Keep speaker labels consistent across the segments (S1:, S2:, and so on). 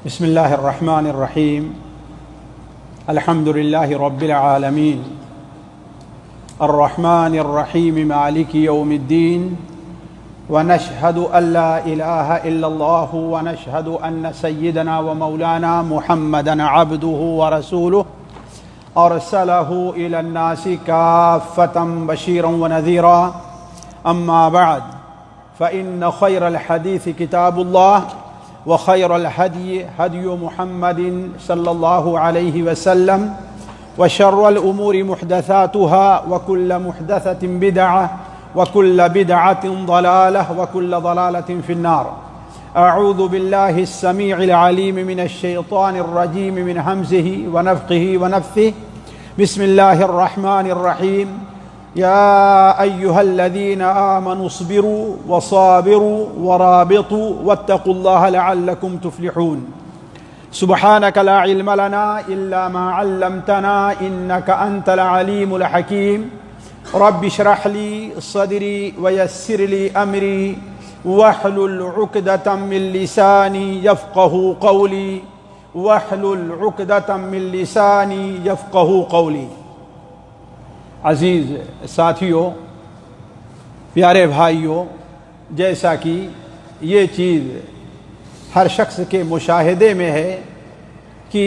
S1: بسم الله الرحمن الرحيم. الحمد لله رب العالمين الرحمن الرحيم مالك يوم الدين، ونشهد أن لا إله إلا الله، ونشهد أن سيدنا ومولانا محمدا عبده ورسوله أرسله إلى الناس كافة بشيرا ونذيرا. أما بعد، فإن خير الحديث كتاب الله، وخير الهدي هدي محمد صلى الله عليه وسلم، وشر الأمور محدثاتها، وكل محدثة بدعة، وكل بدعة ضلالة، وكل ضلالة في النار. أعوذ بالله السميع العليم من الشيطان الرجيم من همزه ونفخه ونفثه. بسم الله الرحمن الرحيم. يا أيها الذين آمنوا اصبروا وصابروا ورابطوا واتقوا الله لعلكم تفلحون. سبحانك لا علم لنا إلا ما علمتنا إنك أنت العليم الحكيم. رب اشرح لي صدري ويسر لي أمري واحلل عقدة من لساني يفقه قولي واحلل عقدة من لساني يفقه قولي. عزیز ساتھیوں، پیارے بھائیوں، جیسا کہ یہ چیز ہر شخص کے مشاہدے میں ہے کہ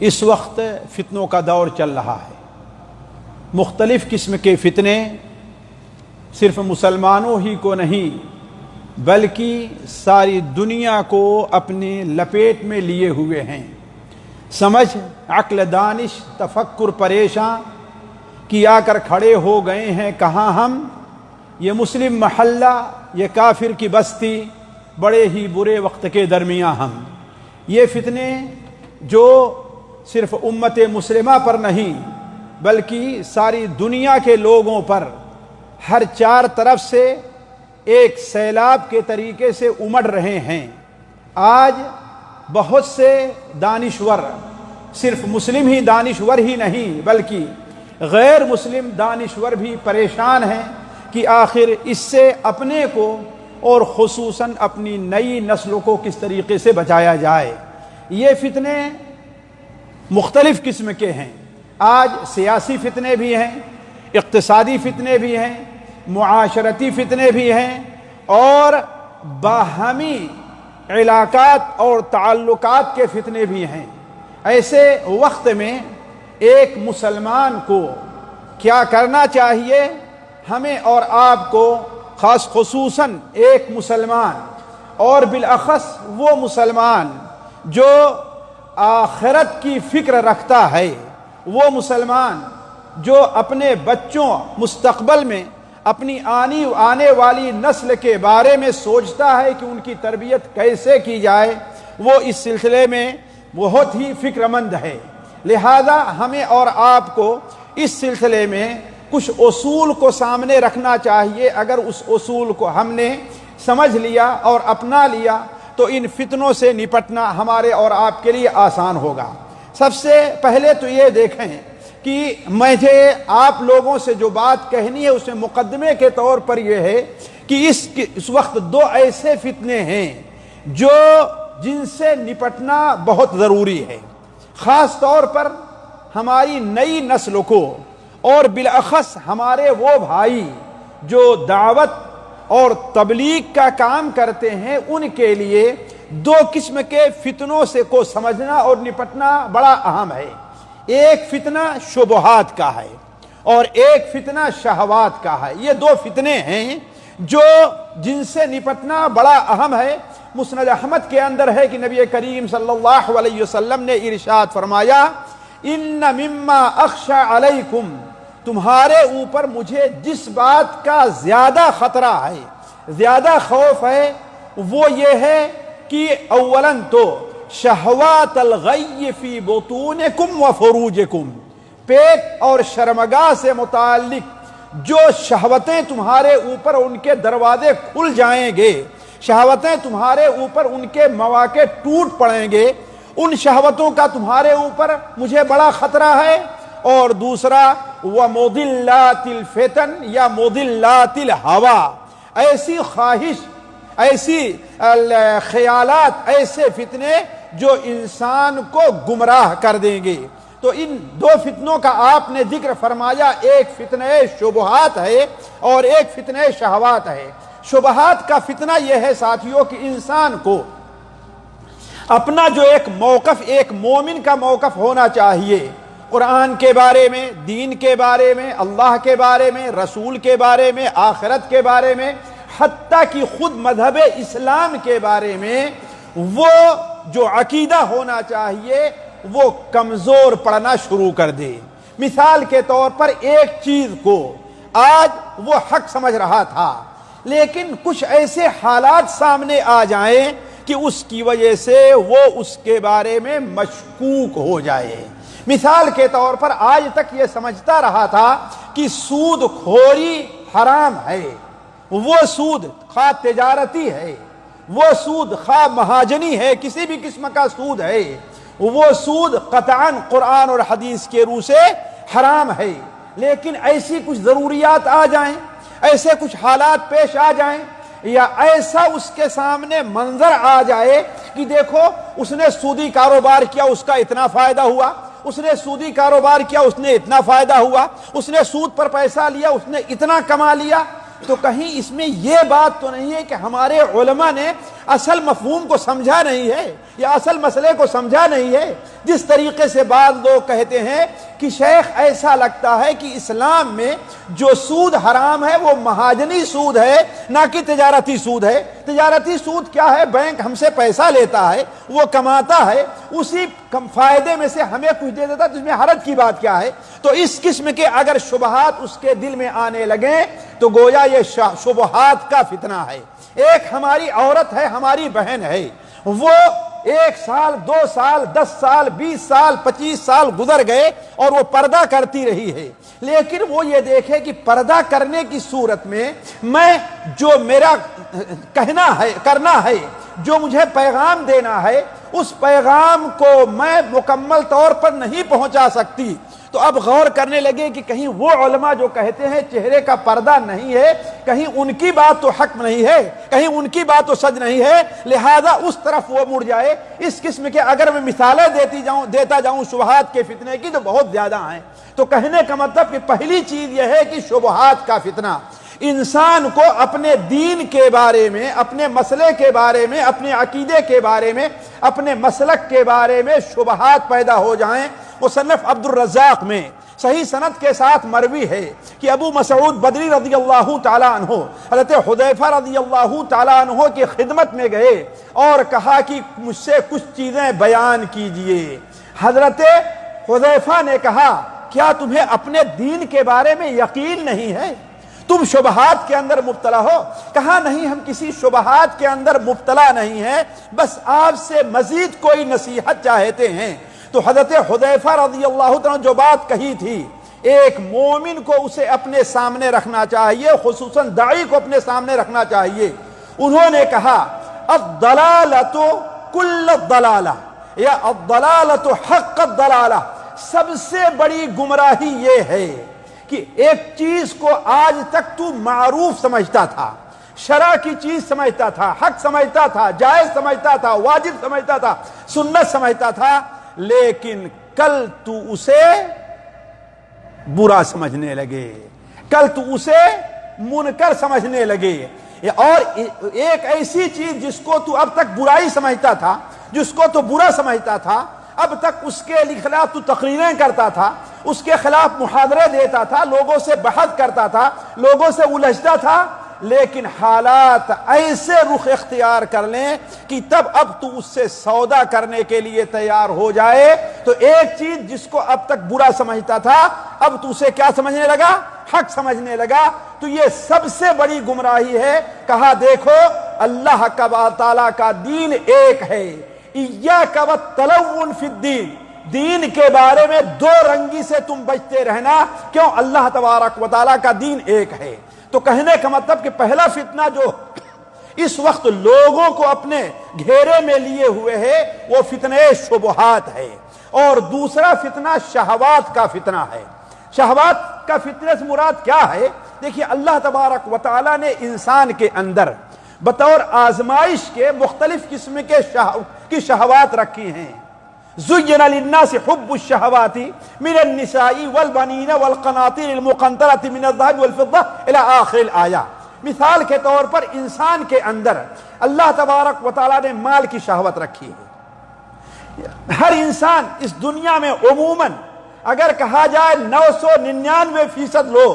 S1: اس وقت فتنوں کا دور چل رہا ہے. مختلف قسم کے فتنے صرف مسلمانوں ہی کو نہیں بلکہ ساری دنیا کو اپنے لپیٹ میں لیے ہوئے ہیں. سمجھ، عقل، دانش، تفکر پریشان کہ آ کر کھڑے ہو گئے ہیں کہاں ہم، یہ مسلم محلہ، یہ کافر کی بستی، بڑے ہی برے وقت کے درمیان ہم. یہ فتنے جو صرف امت مسلمہ پر نہیں بلکہ ساری دنیا کے لوگوں پر ہر چار طرف سے ایک سیلاب کے طریقے سے امڑ رہے ہیں. آج بہت سے دانشور، صرف مسلم ہی دانشور ہی نہیں بلکہ غیر مسلم دانشور بھی پریشان ہیں کہ آخر اس سے اپنے کو اور خصوصاً اپنی نئی نسلوں کو کس طریقے سے بچایا جائے. یہ فتنے مختلف قسم کے ہیں. آج سیاسی فتنے بھی ہیں، اقتصادی فتنے بھی ہیں، معاشرتی فتنے بھی ہیں، اور باہمی علاقات اور تعلقات کے فتنے بھی ہیں. ایسے وقت میں ایک مسلمان کو کیا کرنا چاہیے؟ ہمیں اور آپ کو، خاص خصوصاً ایک مسلمان، اور بالاخص وہ مسلمان جو آخرت کی فکر رکھتا ہے، وہ مسلمان جو اپنے بچوں، مستقبل میں اپنی آنے والی نسل کے بارے میں سوچتا ہے کہ ان کی تربیت کیسے کی جائے، وہ اس سلسلے میں بہت ہی فکر مند ہے. لہذا ہمیں اور آپ کو اس سلسلے میں کچھ اصول کو سامنے رکھنا چاہیے. اگر اس اصول کو ہم نے سمجھ لیا اور اپنا لیا تو ان فتنوں سے نپٹنا ہمارے اور آپ کے لیے آسان ہوگا. سب سے پہلے تو یہ دیکھیں کہ مجھے آپ لوگوں سے جو بات کہنی ہے اس میں مقدمے کے طور پر یہ ہے کہ اس وقت دو ایسے فتنے ہیں جن سے نپٹنا بہت ضروری ہے، خاص طور پر ہماری نئی نسل کو، اور بالاخص ہمارے وہ بھائی جو دعوت اور تبلیغ کا کام کرتے ہیں ان کے لیے دو قسم کے فتنوں سے کو سمجھنا اور نپٹنا بڑا اہم ہے. ایک فتنہ شبہات کا ہے اور ایک فتنہ شہوات کا ہے. یہ دو فتنے ہیں جن سے نپٹنا بڑا اہم ہے. مسند احمد کے اندر ہے کہ نبی کریم صلی اللہ علیہ وسلم نے ارشاد فرمایا، ان مما اخشى علیکم، تمہارے اوپر مجھے جس بات کا زیادہ خطرہ ہے، زیادہ خوف ہے، وہ یہ ہے کہ اولاً تو شہوات الغی فی بطونکم وفروجکم، پیٹ اور شرمگاہ سے متعلق جو شہوتیں تمہارے اوپر ان کے دروازے کھل جائیں گے، شہوتیں تمہارے اوپر ان کے مواقع ٹوٹ پڑیں گے، ان شہوتوں کا تمہارے اوپر مجھے بڑا خطرہ ہے. اور دوسرا وَمُضِلَّاتِ الْفِتَنِ یا مُضِلَّاتِ الْهَوَىٰ، ایسی خواہش ایسی خیالات، ایسے فتنے جو انسان کو گمراہ کر دیں گے۔ تو ان دو فتنوں کا آپ نے ذکر فرمایا، ایک فتنہ شبہات ہے اور ایک فتنہ شہوات ہے۔ شبہات کا فتنہ یہ ہے ساتھیوں کہ انسان کو اپنا جو ایک موقف، ایک مومن کا موقف ہونا چاہیے قرآن کے بارے میں، دین کے بارے میں، اللہ کے بارے میں، رسول کے بارے میں، آخرت کے بارے میں، حتیٰ کہ خود مذہب اسلام کے بارے میں وہ جو عقیدہ ہونا چاہیے وہ کمزور پڑنا شروع کر دے۔ مثال کے طور پر ایک چیز کو آج وہ حق سمجھ رہا تھا، لیکن کچھ ایسے حالات سامنے آ جائیں کہ اس کی وجہ سے وہ اس کے بارے میں مشکوک ہو جائے۔ مثال کے طور پر آج تک یہ سمجھتا رہا تھا کہ سود خوری حرام ہے، وہ سود خواہ تجارتی ہے، وہ سود خواہ مہاجنی ہے، کسی بھی قسم کا سود ہے، وہ سود قطعاً قرآن اور حدیث کے روح سے حرام ہے۔ لیکن ایسی کچھ ضروریات آ جائیں، ایسے کچھ حالات پیش آ جائیں، یا ایسا اس کے سامنے منظر آ جائے کہ دیکھو اس نے سودی کاروبار کیا، اس کا اتنا فائدہ ہوا، اس نے سودی کاروبار کیا، اس نے اتنا فائدہ ہوا، اس نے سود پر پیسہ لیا، اس نے اتنا کما لیا، تو کہیں اس میں یہ بات تو نہیں ہے کہ ہمارے علماء نے اصل مفہوم کو سمجھا نہیں ہے یا اصل مسئلے کو سمجھا نہیں ہے؟ جس طریقے سے بعض لوگ کہتے ہیں کہ شیخ ایسا لگتا ہے کہ اسلام میں جو سود حرام ہے وہ مہاجنی سود ہے، نہ کہ تجارتی سود ہے۔ تجارتی سود کیا ہے؟ بینک ہم سے پیسہ لیتا ہے، وہ کماتا ہے، اسی فائدے میں سے ہمیں کچھ دے دیتا ہے، تو اس میں حرج کی بات کیا ہے؟ تو اس قسم کے اگر شبہات اس کے دل میں آنے لگیں تو گویا یہ شبہات کا فتنہ ہے۔ ایک ہماری عورت ہے، ہماری بہن ہے، وہ 1 سال 2 سال 10 سال 20 سال 25 سال گزر گئے اور وہ پردہ کرتی رہی ہے، لیکن وہ یہ دیکھے کہ پردہ کرنے کی صورت میں جو میرا کہنا ہے، کرنا ہے، جو مجھے پیغام دینا ہے، اس پیغام کو میں مکمل طور پر نہیں پہنچا سکتی۔ تو اب غور کرنے لگے کہ کہیں وہ علماء جو کہتے ہیں چہرے کا پردہ نہیں ہے، کہیں ان کی بات تو حق نہیں ہے، کہیں ان کی بات تو سچ نہیں ہے، لہذا اس طرف وہ مڑ جائے۔ اس قسم کے اگر میں مثالیں دیتا جاؤں شبہات کے فتنے کی تو بہت زیادہ ہیں۔ تو کہنے کا مطلب کہ پہلی چیز یہ ہے کہ شبہات کا فتنہ انسان کو اپنے دین کے بارے میں، اپنے مسئلے کے بارے میں، اپنے عقیدے کے بارے میں، اپنے مسلک کے بارے میں شبہات پیدا ہو جائیں۔ مصنف عبد الرزاق میں صحیح سند کے ساتھ مروی ہے کہ ابو مسعود بدری رضی اللہ تعالیٰ عنہ حضرت حذیفہ رضی اللہ تعالیٰ عنہ کی خدمت میں گئے اور کہا کہ مجھ سے کچھ چیزیں بیان کیجئے۔ حضرت حذیفہ نے کہا کیا تمہیں اپنے دین کے بارے میں یقین نہیں ہے؟ تم شبہات کے اندر مبتلا ہو؟ کہا نہیں، ہم کسی شبہات کے اندر مبتلا نہیں ہیں، بس آپ سے مزید کوئی نصیحت چاہتے ہیں۔ تو حضرت حذیفہ رضی اللہ عنہ جو بات کہی تھی، ایک مومن کو اسے اپنے سامنے رکھنا چاہیے، خصوصاً داعی کو اپنے سامنے رکھنا چاہیے۔ انہوں نے کہا الضلالۃ کل الضلالہ یا الضلالۃ حق الضلالہ، سب سے بڑی گمراہی یہ ہے کہ ایک چیز کو آج تک تو معروف سمجھتا تھا، شرع کی چیز سمجھتا تھا، حق سمجھتا تھا، جائز سمجھتا تھا، واجب سمجھتا تھا، سنت سمجھتا تھا، لیکن کل تو اسے برا سمجھنے لگے، کل تو اسے منکر سمجھنے لگے۔ اور ایک ایسی چیز جس کو تو اب تک برائی سمجھتا تھا، جس کو تو برا سمجھتا تھا، اب تک اس کے خلاف تو تقریریں کرتا تھا، اس کے خلاف محاضرے دیتا تھا، لوگوں سے بحث کرتا تھا، لوگوں سے الجھتا تھا، لیکن حالات ایسے رخ اختیار کر لیں کہ تب اب تو اس سے سودا کرنے کے لیے تیار ہو جائے تو ایک چیز جس کو اب تک برا سمجھتا تھا اب تو اسے کیا سمجھنے لگا؟ حق سمجھنے لگا۔ تو یہ سب سے بڑی گمراہی ہے۔ کہا دیکھو اللہ کا تعالیٰ کا دین ایک ہے، ایاک والتلون فی الدین، دین کے بارے میں دو رنگی سے تم بچتے رہنا۔ کیوں؟ اللہ تبارک و تعالیٰ کا دین ایک ہے۔ تو کہنے کا مطلب کہ پہلا فتنہ جو اس وقت لوگوں کو اپنے گھیرے میں لیے ہوئے ہے وہ فتنہ شبہات ہے، اور دوسرا فتنہ شہوات کا فتنہ ہے۔ شہوات کا فتنہ سے مراد کیا ہے؟ دیکھیے اللہ تبارک و تعالیٰ نے انسان کے اندر بطور آزمائش کے مختلف قسم کی شہوات رکھی ہیں. زُيِّنَ لِلنَّاسِ حُبُّ الشَّهَوَاتِ مِنَ النِّسَاءِ وَالْبَنِينَ وَالْقَنَاطِيرِ الْمُقَنطَرَةِ مِنَ الذَّهَبِ وَالْفِضَّةِ إِلَى آخِرِ الْآيَةِ. مثال کے طور پر انسان کے اندر اللہ تبارک و تعالیٰ نے مال کی شہوت رکھی ہے. ہر انسان اس دنیا میں عموماً اگر کہا جائے 999% لوگ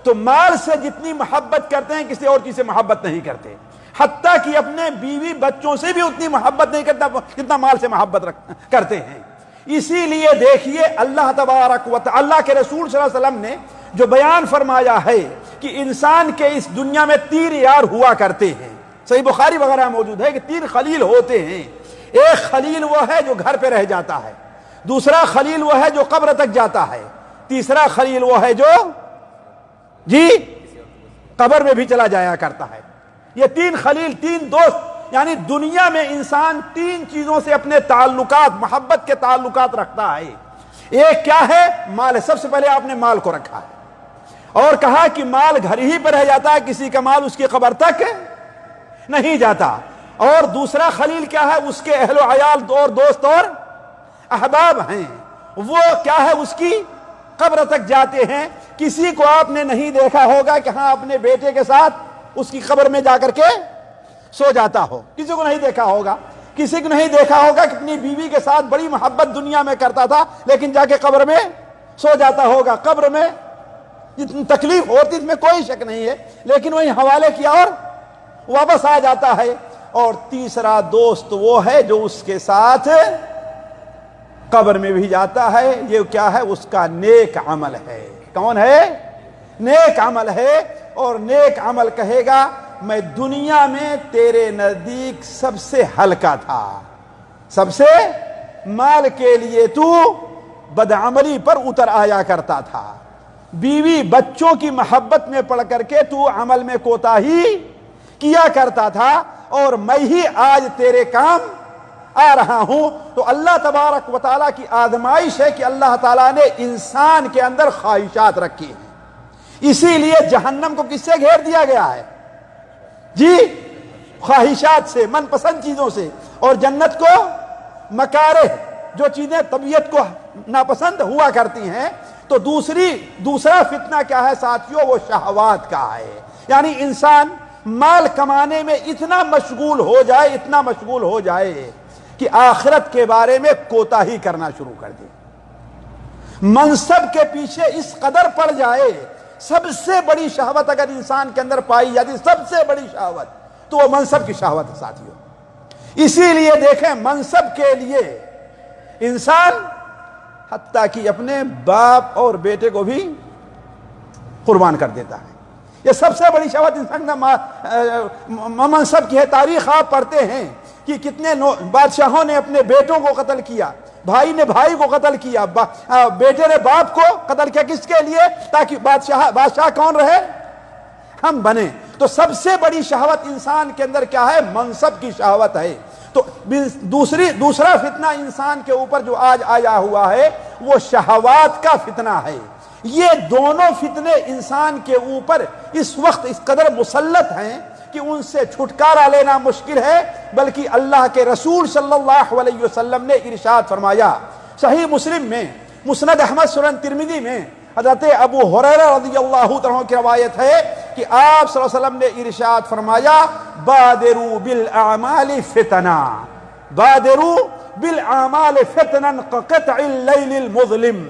S1: تو مال سے جتنی محبت کرتے ہیں کسی اور چیز سے محبت نہیں کرتے، حتیٰ کہ اپنے بیوی بچوں سے بھی اتنی محبت نہیں کرتا جتنا مال سے محبت کرتے ہیں. اسی لیے دیکھیے اللہ تبارک و تعالی، اللہ کے رسول صلی اللہ علیہ وسلم نے جو بیان فرمایا ہے کہ انسان کے اس دنیا میں 3 یار ہوا کرتے ہیں، صحیح بخاری وغیرہ موجود ہے کہ 3 خلیل ہوتے ہیں. ایک خلیل وہ ہے جو گھر پہ رہ جاتا ہے، دوسرا خلیل وہ ہے جو قبر تک جاتا ہے، تیسرا خلیل وہ ہے جو قبر میں بھی چلا جایا کرتا ہے. یہ 3 خلیل، 3 دوست، یعنی دنیا میں انسان 3 چیزوں سے اپنے تعلقات، محبت کے تعلقات رکھتا ہے. ایک کیا ہے؟ مال ہے. سب سے پہلے آپ نے مال کو رکھا ہے اور کہا کہ مال گھر ہی پر رہ جاتا ہے، کسی کا مال اس کی قبر تک نہیں جاتا. اور دوسرا خلیل کیا ہے؟ اس کے اہل و عیال اور دوست اور احباب ہیں، وہ کیا ہے؟ اس کی قبر تک جاتے ہیں. کسی کو آپ نے نہیں دیکھا ہوگا کہ ہاں اپنے بیٹے کے ساتھ اس کی قبر میں جا کر کے سو جاتا ہو، کسی کو نہیں دیکھا ہوگا. کسی کو نہیں دیکھا ہوگا کہ اپنی بیوی کے ساتھ بڑی محبت دنیا میں کرتا تھا لیکن جا کے قبر میں سو جاتا ہوگا. قبر میں جتنی تکلیف ہوتی اس میں کوئی شک نہیں ہے، لیکن وہی حوالے کیا اور واپس آ جاتا ہے. اور تیسرا دوست وہ ہے جو اس کے ساتھ قبر میں بھی جاتا ہے. یہ کیا ہے؟ اس کا نیک عمل ہے. کون ہے؟ نیک عمل ہے. اور نیک عمل کہے گا میں دنیا میں تیرے نزدیک سب سے ہلکا تھا، سب سے مال کے لیے تو بدعملی پر اتر آیا کرتا تھا، بیوی بچوں کی محبت میں پڑ کر کے تو عمل میں کوتاہی کیا کرتا تھا، اور میں ہی آج تیرے کام آ رہا ہوں. تو اللہ تبارک و تعالیٰ کی آزمائش ہے کہ اللہ تعالیٰ نے انسان کے اندر خواہشات رکھی ہیں. اسی لیے جہنم کو کس سے گھیر دیا گیا ہے؟ خواہشات سے، من پسند چیزوں سے. اور جنت کو مکارہ، جو چیزیں طبیعت کو ناپسند ہوا کرتی ہیں. تو دوسرا فتنہ کیا ہے ساتھیوں؟ وہ شہوات کا ہے. یعنی انسان مال کمانے میں اتنا مشغول ہو جائے کہ آخرت کے بارے میں کوتاہی کرنا شروع کر دے، منصب کے پیچھے اس قدر پڑ جائے. سب سے بڑی شہوت اگر انسان کے اندر پائی جاتی، سب سے بڑی شہوت تو وہ منصب کی شہوت ہے ساتھیوں. اسی لیے دیکھیں منصب کے لیے انسان حتیٰ کہ اپنے باپ اور بیٹے کو بھی قربان کر دیتا ہے. یہ سب سے بڑی شہوت انسان منصب کی ہے. تاریخ آپ پڑھتے ہیں کہ کتنے بادشاہوں نے اپنے بیٹوں کو قتل کیا، بھائی نے بھائی کو قتل کیا، بیٹے نے باپ کو قتل کیا. کس کے لیے؟ تاکہ بادشاہ کون رہے؟ ہم بنے. تو سب سے بڑی شہوت انسان کے اندر کیا ہے؟ منصب کی شہوت ہے. تو دوسرا فتنہ انسان کے اوپر جو آج آیا ہوا ہے وہ شہوات کا فتنہ ہے. یہ دونوں فتنے انسان کے اوپر اس وقت اس قدر مسلط ہیں کہ ان سے چھٹکارا لینا مشکل ہے. بلکہ اللہ کے رسول صلی اللہ علیہ وسلم نے ارشاد فرمایا، صحیح مسلم میں، مسند احمد، سنن ترمذی میں حضرت ابو ہریرہ رضی اللہ عنہ کی روایت ہے کہ آپ صلی اللہ علیہ وسلم نے ارشاد فرمایا، بادروا بالاعمال فتنا، بادروا بالاعمال فتنا كقطع الليل المظلم.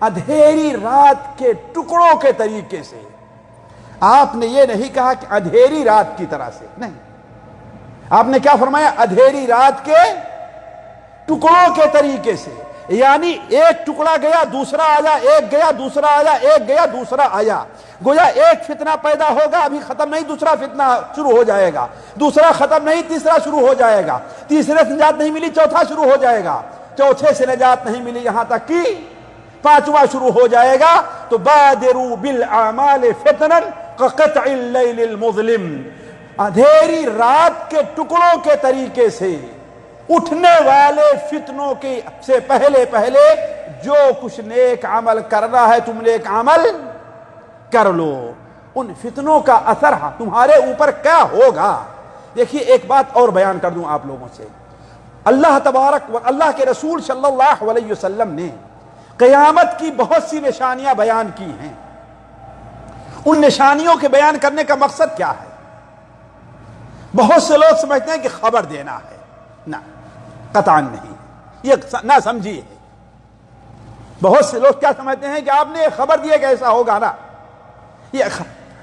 S1: اندھیری رات کے ٹکڑوں کے طریقے سے. آپ نے یہ نہیں کہا کہ اندھیری رات کی طرح سے، نہیں، آپ نے کیا فرمایا؟ اندھیری رات کے ٹکڑوں کے طریقے سے. یعنی ایک ٹکڑا گیا دوسرا آیا، ایک گیا دوسرا آیا، ایک گیا دوسرا آیا. گویا ایک فتنہ پیدا ہوگا، ابھی ختم نہیں، دوسرا فتنہ شروع ہو جائے گا، دوسرا ختم نہیں، تیسرا شروع ہو جائے گا، تیسرے سے نجات نہیں ملی، چوتھا شروع ہو جائے گا، چوتھے سے نجات نہیں ملی، یہاں تک کہ پانچواں شروع ہو جائے گا. تو بادروا بالاعمال فتنا كقطع الليل المظلم، اندھیری رات کے ٹکڑوں کے طریقے سے اٹھنے والے فتنوں کے سے پہلے جو کچھ نیک عمل کرنا ہے تم نیک عمل کر لو. ان فتنوں کا اثر تمہارے اوپر کیا ہوگا. دیکھیے ایک بات اور بیان کر دوں آپ لوگوں سے. اللہ تبارک و اللہ کے رسول صلی اللہ علیہ وسلم نے قیامت کی بہت سی نشانیاں بیان کی ہیں. ان نشانیوں کے بیان کرنے کا مقصد کیا ہے؟ بہت سے لوگ سمجھتے ہیں کہ خبر دینا ہے. نہ، قطعاً نہیں، یہ نہ سمجھیے. بہت سے لوگ کیا سمجھتے ہیں کہ آپ نے خبر دی کہ ایسا ہوگا. نا، یہ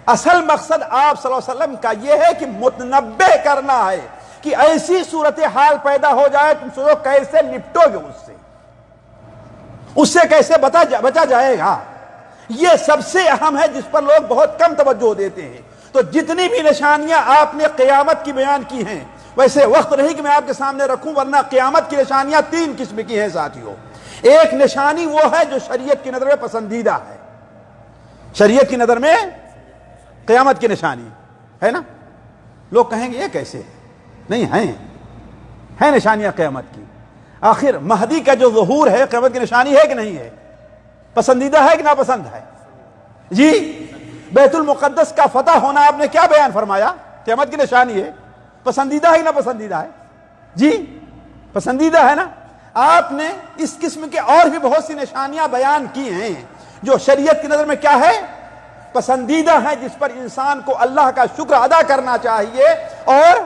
S1: اصل مقصد آپ صلی اللہ علیہ وسلم کا یہ ہے کہ متنبہ کرنا ہے کہ ایسی صورتحال پیدا ہو جائے تم سوچو کیسے نپٹو گے اس سے کیسے بچا جائے گا. یہ سب سے اہم ہے جس پر لوگ بہت کم توجہ دیتے ہیں. تو جتنی بھی نشانیاں آپ نے قیامت کی بیان کی ہیں، ویسے وقت نہیں کہ میں آپ کے سامنے رکھوں، ورنہ قیامت کی نشانیاں 3 قسم کی ہیں ساتھیوں. ایک نشانی وہ ہے جو شریعت کی نظر میں پسندیدہ ہے. شریعت کی نظر میں قیامت کی نشانی ہے نا. لوگ کہیں گے یہ کیسے ہے؟ نہیں، ہیں نشانیاں قیامت کی. آخر مہدی کا جو ظہور ہے قیامت کی نشانی ہے کہ نہیں ہے؟ پسندیدہ ہے کہ ناپسند ہے؟ جی، بیت المقدس کا فتح ہونا آپ نے کیا بیان فرمایا؟ قیامت کی نشانی ہے. پسندیدہ ہے کہ ناپسندیدہ ہے؟ جی، پسندیدہ ہے نا. آپ نے اس قسم کے اور بھی بہت سی نشانیاں بیان کی ہیں جو شریعت کی نظر میں کیا ہے؟ پسندیدہ ہے، جس پر انسان کو اللہ کا شکر ادا کرنا چاہیے اور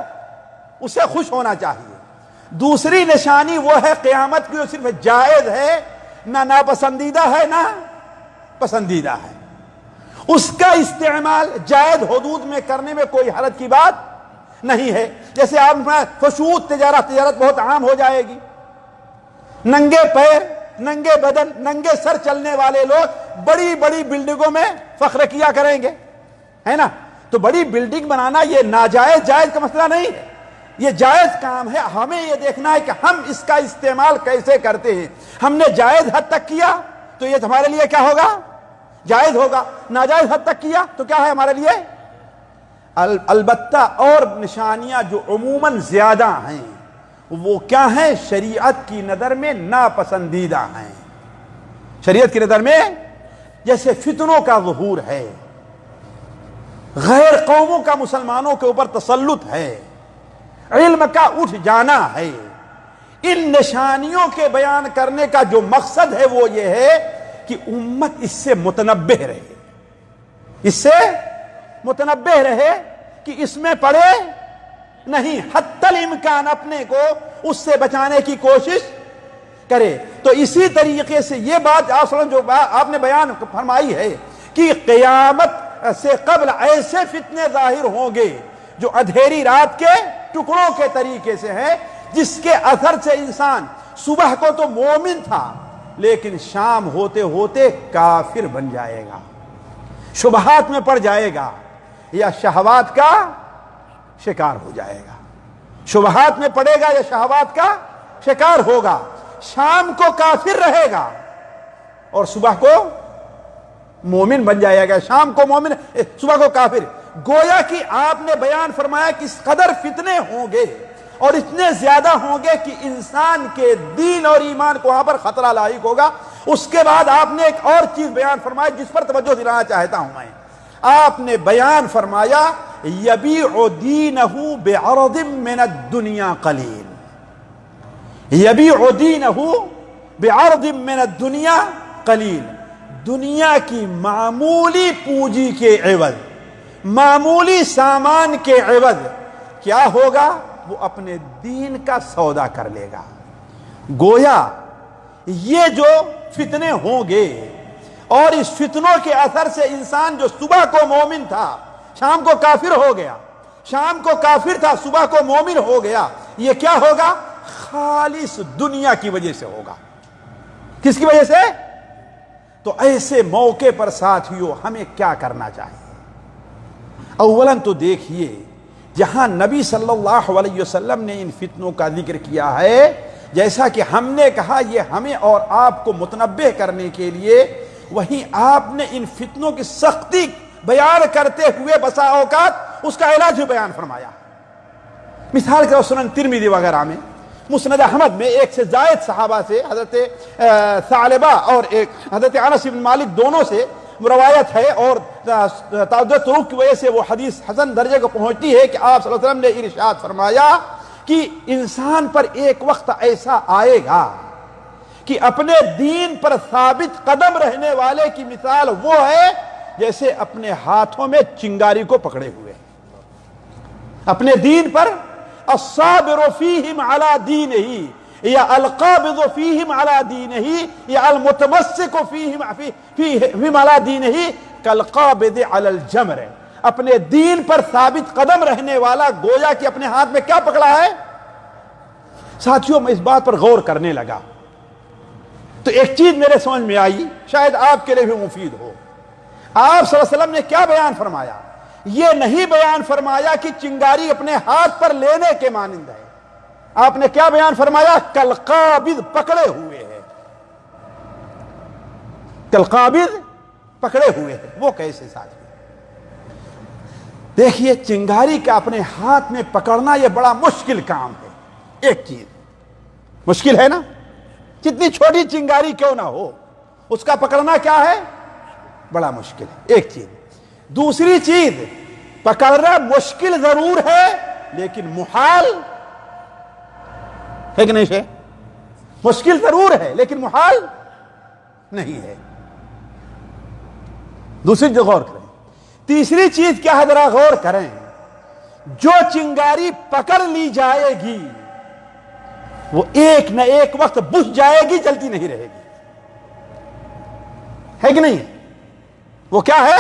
S1: اسے خوش ہونا چاہیے. دوسری نشانی وہ ہے قیامت کی جو صرف جائز ہے، نہ ناپسندیدہ ہے نہ پسندیدہ ہے. اس کا استعمال جائز حدود میں کرنے میں کوئی حرج کی بات نہیں ہے. جیسے آپ فشوت تجارت بہت عام ہو جائے گی. ننگے پیر، ننگے بدن، ننگے سر چلنے والے لوگ بڑی بڑی بلڈنگوں میں فخر کیا کریں گے، ہے نا. تو بڑی بلڈنگ بنانا یہ ناجائز، جائز کا مسئلہ نہیں ہے، یہ جائز کام ہے. ہمیں یہ دیکھنا ہے کہ ہم اس کا استعمال کیسے کرتے ہیں. ہم نے جائز حد تک کیا تو یہ ہمارے لیے کیا ہوگا؟ جائز ہوگا. ناجائز حد تک کیا تو کیا ہے ہمارے لیے؟ البتہ اور نشانیاں جو عموماً زیادہ ہیں وہ کیا ہیں؟ شریعت کی نظر میں ناپسندیدہ ہیں. شریعت کی نظر میں جیسے فتنوں کا ظہور ہے، غیر قوموں کا مسلمانوں کے اوپر تسلط ہے، علم کا اٹھ جانا ہے. ان نشانیوں کے بیان کرنے کا جو مقصد ہے وہ یہ ہے کہ امت اس سے متنبہ رہے، اس سے متنبہ رہے کہ اس میں پڑے نہیں، حتی الامکان اپنے کو اس سے بچانے کی کوشش کرے. تو اسی طریقے سے یہ بات جو آپ نے بیان فرمائی ہے کہ قیامت سے قبل ایسے فتنے ظاہر ہوں گے جو اندھیری رات کے ٹکڑوں کے طریقے سے ہیں، جس کے اثر سے انسان صبح کو تو مومن تھا لیکن شام ہوتے ہوتے کافر بن جائے گا، شبہات میں پڑ جائے گا یا شہوات کا شکار ہو جائے گا. شبہات میں پڑے گا یا شہوات کا شکار ہوگا. شام کو کافر رہے گا اور صبح کو مومن بن جائے گا. شام کو مومن، صبح کو کافر. گویا کہ آپ نے بیان فرمایا کہ اس قدر فتنے ہوں گے اور اتنے زیادہ ہوں گے کہ انسان کے دین اور ایمان کو وہاں پر خطرہ لاحق ہوگا. اس کے بعد آپ نے ایک اور چیز بیان فرمائی جس پر توجہ دلانا چاہتا ہوں میں. آپ نے بیان فرمایا یبیع دینہ بعرض من الدنیا قلیل. یبیع دینہ بعرض من الدنیا قلیل. دنیا کی معمولی پونجی کے عوض، معمولی سامان کے عوض کیا ہوگا؟ وہ اپنے دین کا سودا کر لے گا. گویا یہ جو فتنے ہوں گے اور اس فتنوں کے اثر سے انسان جو صبح کو مومن تھا شام کو کافر ہو گیا، شام کو کافر تھا صبح کو مومن ہو گیا، یہ کیا ہوگا؟ خالص دنیا کی وجہ سے ہوگا. کس کی وجہ سے؟ تو ایسے موقع پر ساتھیوں ہمیں کیا کرنا چاہیے؟ اولاً تو دیکھیے، جہاں نبی صلی اللہ علیہ وسلم نے ان فتنوں کا ذکر کیا ہے، جیسا کہ ہم نے کہا یہ ہمیں اور آپ کو متنبہ کرنے کے لیے، وہیں آپ نے ان فتنوں کی سختی بیان کرتے ہوئے بسا اوقات اس کا علاج بھی بیان فرمایا. مثال کے سنن ترمذی وغیرہ میں، مسند احمد میں ایک سے زائد صحابہ سے، حضرت ثعلبہ اور ایک حضرت انس بن مالک، دونوں سے روایت ہے اور تعدد طرق کی وجہ سے وہ حدیث حسن درجے کو پہنچتی ہے کہ آپ صلی اللہ علیہ وسلم نے ارشاد فرمایا کہ انسان پر ایک وقت ایسا آئے گا کہ اپنے دین پر ثابت قدم رہنے والے کی مثال وہ ہے جیسے اپنے ہاتھوں میں چنگاری کو پکڑے ہوئے، اپنے دین پر الصابر فیہم علی دینہ یا القابض فیہم علی دینہ یا المتمسک فیہم علی دینہ کالقابض علی الجمر، اپنے دین پر ثابت قدم رہنے والا گویا کہ اپنے ہاتھ میں کیا پکڑا ہے۔ ساتھیوں میں اس بات پر غور کرنے لگا تو ایک چیز میرے سمجھ میں آئی، شاید آپ کے لیے بھی مفید ہو۔ آپ صلی اللہ علیہ وسلم نے کیا بیان فرمایا؟ یہ نہیں بیان فرمایا کہ چنگاری اپنے ہاتھ پر لینے کے مانند ہے، آپ نے کیا بیان فرمایا؟ کالقابض، پکڑے ہوئے ہے، کالقابض، پکڑے ہوئے ہے۔ وہ کیسے ساتھی؟ دیکھیے چنگاری کا اپنے ہاتھ میں پکڑنا یہ بڑا مشکل کام ہے۔ ایک چیز مشکل ہے نا، جتنی چھوٹی چنگاری کیوں نہ ہو اس کا پکڑنا کیا ہے، بڑا مشکل ہے، ایک چیز۔ دوسری چیز، پکڑنا مشکل ضرور ہے لیکن محال ہے کہ نہیں ہے؟ مشکل ضرور ہے لیکن محال نہیں ہے۔ دوسری جو غور کریں۔ تیسری چیز کیا ہے ذرا غور کریں، جو چنگاری پکڑ لی جائے گی وہ ایک نہ ایک وقت بجھ جائے گی، جلتی نہیں رہے گی، ہے کہ نہیں؟ وہ کیا ہے؟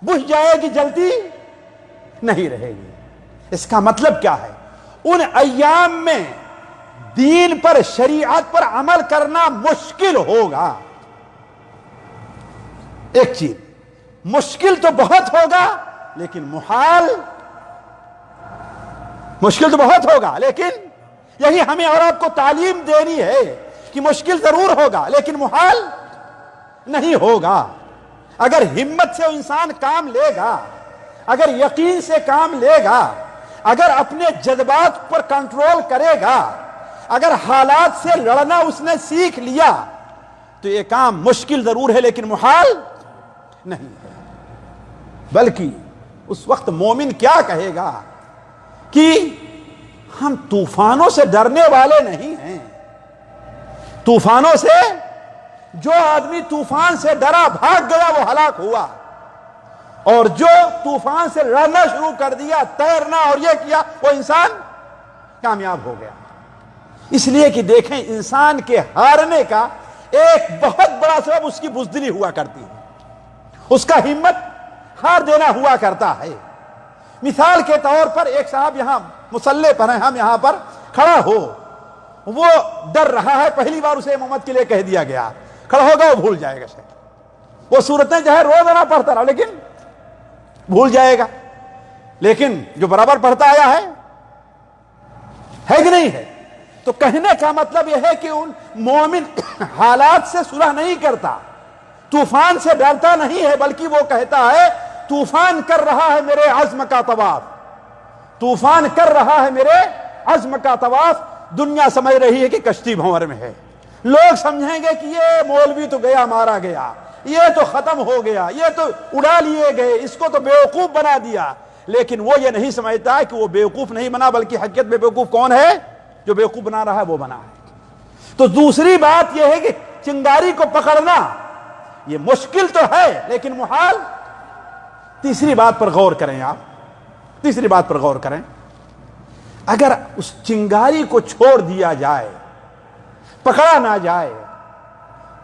S1: بجھ جائے گی، جلتی نہیں رہے گی۔ اس کا مطلب کیا ہے؟ ان ایام میں دین پر، شریعت پر عمل کرنا مشکل ہوگا۔ ایک چیز، مشکل تو بہت ہوگا لیکن محال، مشکل تو بہت ہوگا لیکن یہی ہمیں اور آپ کو تعلیم دینی ہے کہ مشکل ضرور ہوگا لیکن محال نہیں ہوگا۔ اگر ہمت سے انسان کام لے گا، اگر یقین سے کام لے گا، اگر اپنے جذبات پر کنٹرول کرے گا، اگر حالات سے لڑنا اس نے سیکھ لیا تو یہ کام مشکل ضرور ہے لیکن محال نہیں ہے۔ بلکہ اس وقت مومن کیا کہے گا کہ ہم طوفانوں سے ڈرنے والے نہیں ہیں۔ طوفانوں سے، جو آدمی طوفان سے ڈرا بھاگ گیا وہ ہلاک ہوا، اور جو طوفان سے لڑنا شروع کر دیا، تیرنا اور یہ کیا، وہ انسان کامیاب ہو گیا۔ اس لیے کہ دیکھیں انسان کے ہارنے کا ایک بہت بڑا سبب اس کی بزدلی ہوا کرتی ہے، اس کا ہمت ہار دینا ہوا کرتا ہے۔ مثال کے طور پر ایک صاحب یہاں مسلح پر ہیں، ہم یہاں پر کھڑا ہو، وہ ڈر رہا ہے، پہلی بار اسے امامت کے لیے کہہ دیا گیا، کھڑا ہوگا وہ بھول جائے گا، شاید وہ صورتیں جو ہے روزانہ پڑھتا رہا لیکن بھول جائے گا۔ لیکن جو برابر پڑھتا آیا ہے کہ نہیں ہے؟ تو کہنے کا مطلب یہ ہے کہ ان مومن حالات سے صلح نہیں کرتا، طوفان سے ڈرتا نہیں ہے، بلکہ وہ کہتا ہے طوفان کر رہا ہے میرے عزم کا طواف، طوفان کر رہا ہے میرے عزم کا طواف۔ دنیا سمجھ رہی ہے کہ کشتی بھنور میں ہے، لوگ سمجھیں گے کہ یہ مولوی تو گیا مارا گیا، یہ تو ختم ہو گیا، یہ تو اڑا لیے گئے، اس کو تو بیوقوف بنا دیا۔ لیکن وہ یہ نہیں سمجھتا کہ وہ بیوقوف نہیں بنا، بلکہ حقیقت میں بیوقوف کون ہے؟ جو بیوقوف بنا رہا ہے وہ بنا ہے۔ تو دوسری بات یہ ہے کہ چنگاری کو پکڑنا یہ مشکل تو ہے لیکن محال۔ تیسری بات پر غور کریں، آپ تیسری بات پر غور کریں، اگر اس چنگاری کو چھوڑ دیا جائے، پکڑا نہ جائے،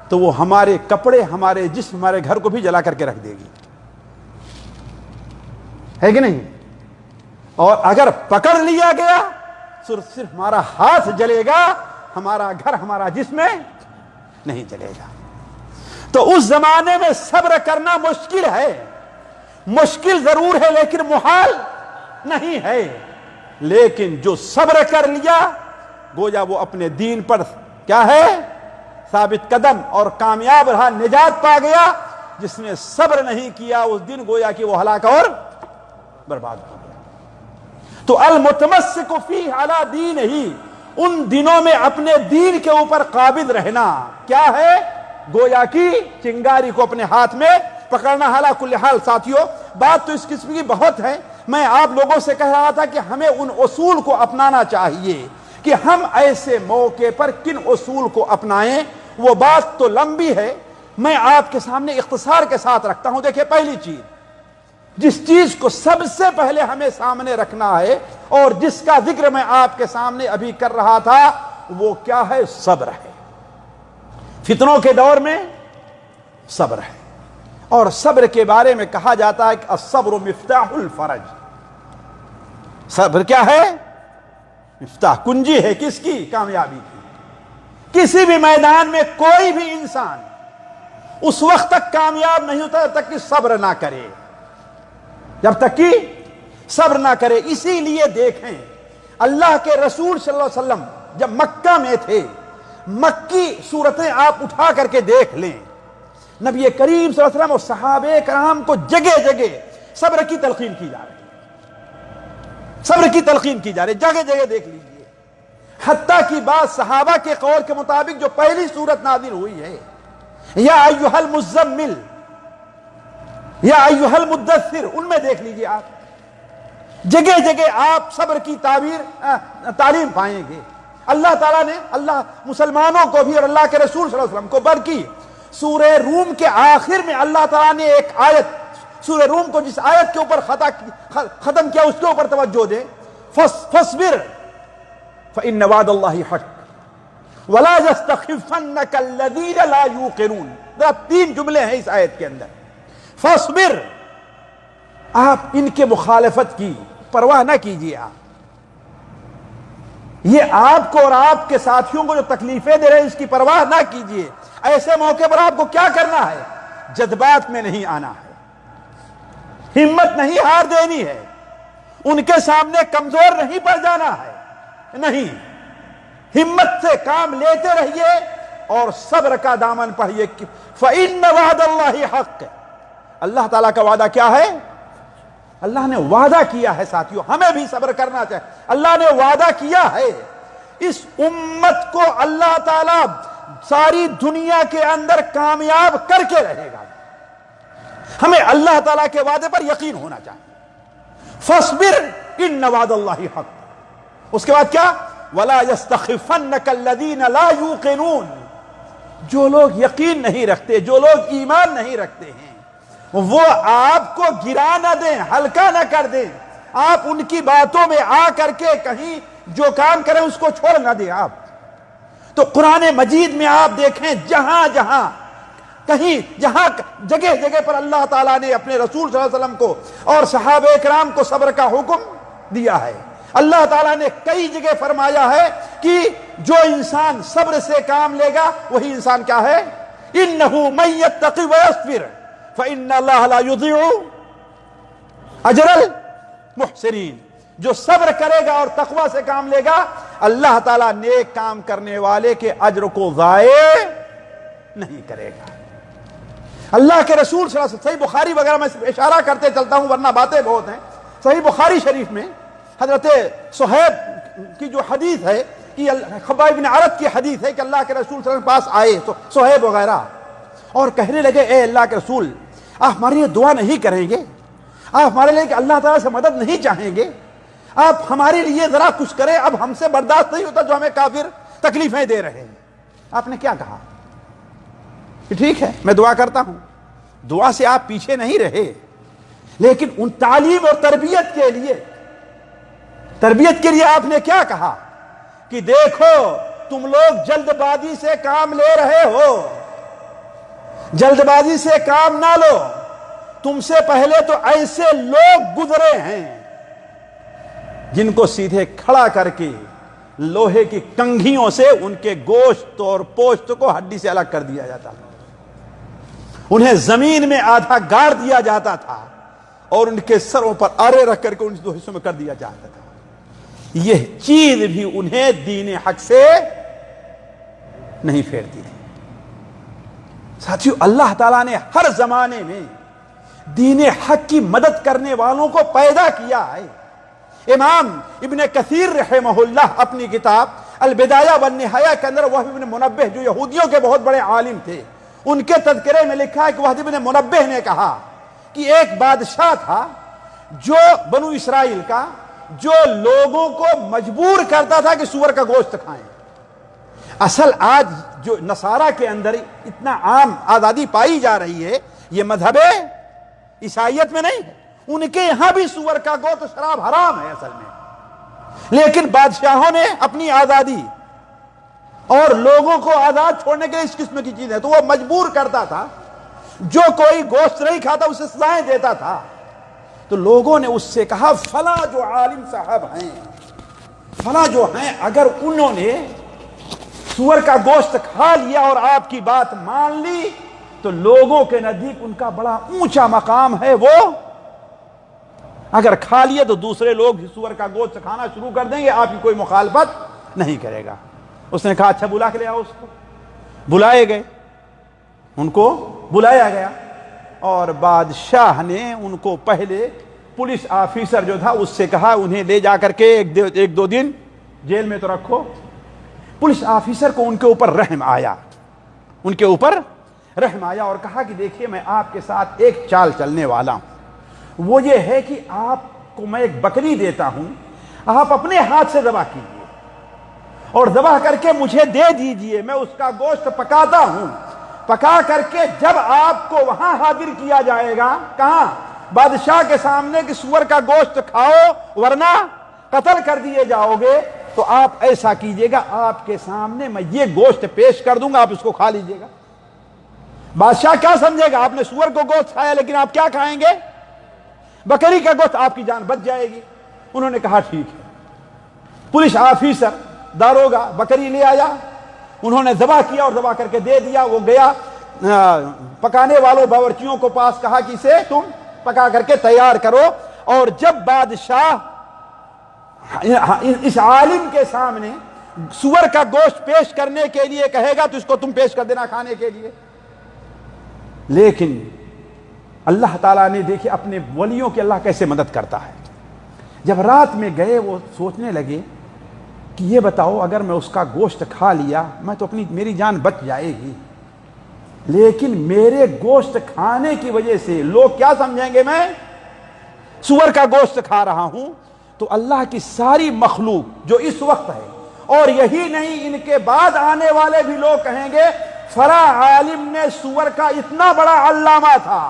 S1: تو وہ ہمارے کپڑے، ہمارے جسم، ہمارے گھر کو بھی جلا کر کے رکھ دے گی، ہے کہ نہیں؟ اور اگر پکڑ لیا گیا صرف ہمارا ہاتھ جلے گا، ہمارا گھر، ہمارا جسم نہیں جلے گا۔ تو اس زمانے میں صبر کرنا مشکل ہے، مشکل ضرور ہے لیکن محال نہیں ہے۔ لیکن جو صبر کر لیا گویا وہ اپنے دین پر کیا ہے؟ ثابت قدم اور کامیاب رہا، نجات پا گیا۔ جس نے صبر نہیں کیا اس دن گویا کہ وہ ہلاک اور برباد ہو گیا۔ تو المتمسک فیہ علی دینہ، ان دنوں میں اپنے دین کے اوپر قابض رہنا کیا ہے؟ گویا کی چنگاری کو اپنے ہاتھ میں پکڑنا. حالا کل حال ساتھیوں بات تو اس قسم کی بہت ہے. میں آپ لوگوں سے کہہ رہا تھا کہ ہمیں ان اصول کو اپنانا چاہیے کہ ہم ایسے موقع پر کن اصول کو اپنائیں. وہ بات تو لمبی ہے, میں آپ کے سامنے اختصار کے ساتھ رکھتا ہوں. دیکھیں, پہلی چیز جس چیز کو سب سے پہلے ہمیں سامنے رکھنا ہے اور جس کا ذکر میں آپ کے سامنے ابھی کر رہا تھا, وہ کیا ہے؟ صبر ہے. فتنوں کے دور میں صبر ہے. اور صبر کے بارے میں کہا جاتا ہے کہ الصبر مفتاح الفرج. صبر کیا ہے؟ مفتاح, کنجی ہے کس کی؟ کامیابی کی. کسی بھی میدان میں کوئی بھی انسان اس وقت تک کامیاب نہیں ہوتا جب تک کہ صبر نہ کرے, جب تک کہ صبر نہ کرے. اسی لیے دیکھیں اللہ کے رسول صلی اللہ علیہ وسلم جب مکہ میں تھے, مکی صورتیں آپ اٹھا کر کے دیکھ لیں, نبی کریم صلی اللہ علیہ وسلم اور صحابہ کرام کو جگہ جگہ صبر کی تلقین کی جا رہی ہے, صبر کی تلقین کی جا رہی ہے, جگہ جگہ دیکھ لیجئے. حتیٰ کہ بعض صحابہ کے قول کے مطابق جو پہلی صورت نازل ہوئی ہے, یا ایھا المزمل, یا ایھا المدثر, ان میں دیکھ لیجئے آپ جگہ جگہ آپ صبر کی تعلیم پائیں گے. اللہ تعالیٰ نے اللہ مسلمانوں کو بھی اور اللہ کے رسول صلی اللہ علیہ وسلم کو برکی. سورہ روم کے آخر میں اللہ تعالیٰ نے ایک آیت, سورہ روم کو جس آیت کے اوپر ختم کیا اس کے اوپر توجہ دیں. فاصبر فإن وعد اللہ حق ولا يستخفنك الذين لا يوقنون. تین جملے ہیں اس آیت کے اندر. فاصبر, آپ ان کے مخالفت کی پرواہ نہ کیجیے. آپ یہ آپ کو اور آپ کے ساتھیوں کو جو تکلیفیں دے رہے ہیں اس کی پرواہ نہ کیجیے. ایسے موقع پر آپ کو کیا کرنا ہے؟ جذبات میں نہیں آنا ہے, ہمت نہیں ہار دینی ہے, ان کے سامنے کمزور نہیں پڑ جانا ہے, نہیں, ہمت سے کام لیتے رہیے اور صبر کا دامن پڑھیے. فإن وعد اللہ حق, اللہ تعالیٰ کا وعدہ کیا ہے؟ اللہ نے وعدہ کیا ہے ساتھیوں, ہمیں بھی صبر کرنا چاہیے. اللہ نے وعدہ کیا ہے اس امت کو اللہ تعالیٰ ساری دنیا کے اندر کامیاب کر کے رہے گا. ہمیں اللہ تعالیٰ کے وعدے پر یقین ہونا چاہیے. فاصبر ان وعد اللہ حق. اس کے بعد کیا؟ ولا يستخفنك الذين لا يوقنون. جو لوگ یقین نہیں رکھتے, جو لوگ ایمان نہیں رکھتے ہیں, وہ آپ کو گرا نہ دیں, ہلکا نہ کر دیں. آپ ان کی باتوں میں آ کر کے کہیں جو کام کریں اس کو چھوڑ نہ دیں. آپ تو قرآن مجید میں آپ دیکھیں جہاں جہاں کہیں جہاں جگہ جگہ پر اللہ تعالیٰ نے اپنے رسول صلی اللہ علیہ وسلم کو اور صحابہ کرام کو صبر کا حکم دیا ہے. اللہ تعالیٰ نے کئی جگہ فرمایا ہے کہ جو انسان صبر سے کام لے گا وہی انسان کیا ہے؟ انہ من یتقی ویصبر فإن اللہ لا یضیع اجر المحسنین. جو صبر کرے گا اور تقوی سے کام لے گا, اللہ تعالیٰ نیک کام کرنے والے کے اجر کو ضائع نہیں کرے گا. اللہ کے رسول صلی اللہ علیہ وسلم, صحیح بخاری وغیرہ میں اشارہ کرتے چلتا ہوں ورنہ باتیں بہت ہیں. صحیح بخاری شریف میں حضرت صہیب کی جو حدیث ہے کہ خباب بن عرط کی حدیث ہے کہ اللہ کے رسول صلی اللہ علیہ وسلم پاس آئے صہیب وغیرہ اور کہنے لگے, اے اللہ کے رسول, آپ ہمارے لیے دعا نہیں کریں گے؟ آپ ہمارے لیے کہ اللہ تعالیٰ سے مدد نہیں چاہیں گے؟ آپ ہمارے لیے ذرا کچھ کریں, اب ہم سے برداشت نہیں ہوتا جو ہمیں کافر تکلیفیں دے رہے ہیں. آپ نے کیا کہا کہ ٹھیک ہے میں دعا کرتا ہوں. دعا سے آپ پیچھے نہیں رہے, لیکن ان تعلیم اور تربیت کے لیے آپ نے کیا کہا کہ دیکھو تم لوگ جلد بازی سے کام لے رہے ہو, جلد بازی سے کام نہ لو. تم سے پہلے تو ایسے لوگ گزرے ہیں جن کو سیدھے کھڑا کر کے لوہے کی کنگھیوں سے ان کے گوشت اور پوشت کو ہڈی سے الگ کر دیا جاتا تھا, انہیں زمین میں آدھا گاڑ دیا جاتا تھا اور ان کے سروں پر آرے رکھ کر کے ان دو حصوں میں کر دیا جاتا تھا. یہ چیز بھی انہیں دین حق سے نہیں پھیرتی تھی. ساتھیو, اللہ تعالیٰ نے ہر زمانے میں دین حق کی مدد کرنے والوں کو پیدا کیا ہے. امام ابن کثیر رحمہ اللہ اپنی کتاب البدایہ والنہایہ کے اندر وہب بن منبہ جو یہودیوں کے بہت بڑے عالم تھے, ان کے تذکرے میں لکھا ہے کہ وحد بن منبہ نے کہا کہ ایک بادشاہ تھا جو بنو اسرائیل کا، جو لوگوں کو مجبور کرتا تھا کہ سور کا گوشت کھائیں۔ اصل آج جو نصارہ کے اندر اتنا عام آزادی پائی جا رہی ہے، یہ مذہب عیسائیت میں نہیں ہے، ان کے یہاں بھی سور کا گوشت شراب حرام ہے اصل میں، لیکن بادشاہوں نے اپنی آزادی اور لوگوں کو آزاد چھوڑنے کے لیے اس قسم کی چیز ہے تو وہ مجبور کرتا تھا، جو کوئی گوشت نہیں کھاتا اسے سزائیں دیتا تھا۔ تو لوگوں نے اس سے کہا فلاں جو عالم صاحب ہیں، فلاں جو ہیں، اگر انہوں نے سور کا گوشت کھا لیا اور آپ کی بات مان لی تو لوگوں کے نزدیک ان کا بڑا اونچا مقام ہے، وہ اگر کھا لیے تو دوسرے لوگ سور کا گوشت کھانا شروع کر دیں گے، آپ کی کوئی مخالفت نہیں کرے گا۔ اس نے کہا اچھا بلا کے لے آؤ اس کو۔ بلائے گئے، ان کو بلایا گیا اور بادشاہ نے ان کو پہلے پولیس آفیسر جو تھا اس سے کہا انہیں لے جا کر کے ایک دو دن جیل میں تو رکھو۔ پولیس آفیسر کو ان کے اوپر رحم آیا، ان کے اوپر رحم آیا اور کہا کہ دیکھیے میں آپ کے ساتھ ایک چال چلنے والا ہوں، وہ یہ ہے کہ آپ کو میں ایک بکری دیتا ہوں، آپ اپنے ہاتھ سے ذبح کیجیے اور ذبح کر کے مجھے دے دیجئے، میں اس کا گوشت پکاتا ہوں، پکا کر کے جب آپ کو وہاں حاضر کیا جائے گا، کہاں؟ بادشاہ کے سامنے کہ سور کا گوشت کھاؤ ورنہ قتل کر دیے جاؤ گے، تو آپ ایسا کیجئے گا، آپ کے سامنے میں یہ گوشت پیش کر دوں گا، آپ اس کو کھا لیجئے گا۔ بادشاہ کیا سمجھے گا؟ آپ نے سور کو گوشت کھایا لیکن آپ کیا کھائیں گے؟ بکری کا گوشت، آپ کی جان بچ جائے گی۔ انہوں نے کہا ٹھیک ہے۔ پولیس آفیسر داروگا بکری لے آیا، انہوں نے ذبح کیا اور ذبح کر کے دے دیا۔ وہ گیا پکانے والوں باورچیوں کو پاس، کہا کہ اسے تم پکا کر کے تیار کرو، اور جب بادشاہ اس عالم کے سامنے سور کا گوشت پیش کرنے کے لیے کہے گا تو اس کو تم پیش کر دینا کھانے کے لیے۔ لیکن اللہ تعالیٰ نے دیکھے اپنے ولیوں کی اللہ کیسے مدد کرتا ہے۔ جب رات میں گئے وہ سوچنے لگے کہ یہ بتاؤ اگر میں اس کا گوشت کھا لیا میں تو میری جان بچ جائے گی، لیکن میرے گوشت کھانے کی وجہ سے لوگ کیا سمجھیں گے؟ میں سور کا گوشت کھا رہا ہوں۔ تو اللہ کی ساری مخلوق جو اس وقت ہے، اور یہی نہیں ان کے بعد آنے والے بھی لوگ کہیں گے فلاں عالم نے سور کا اتنا بڑا علامہ تھا،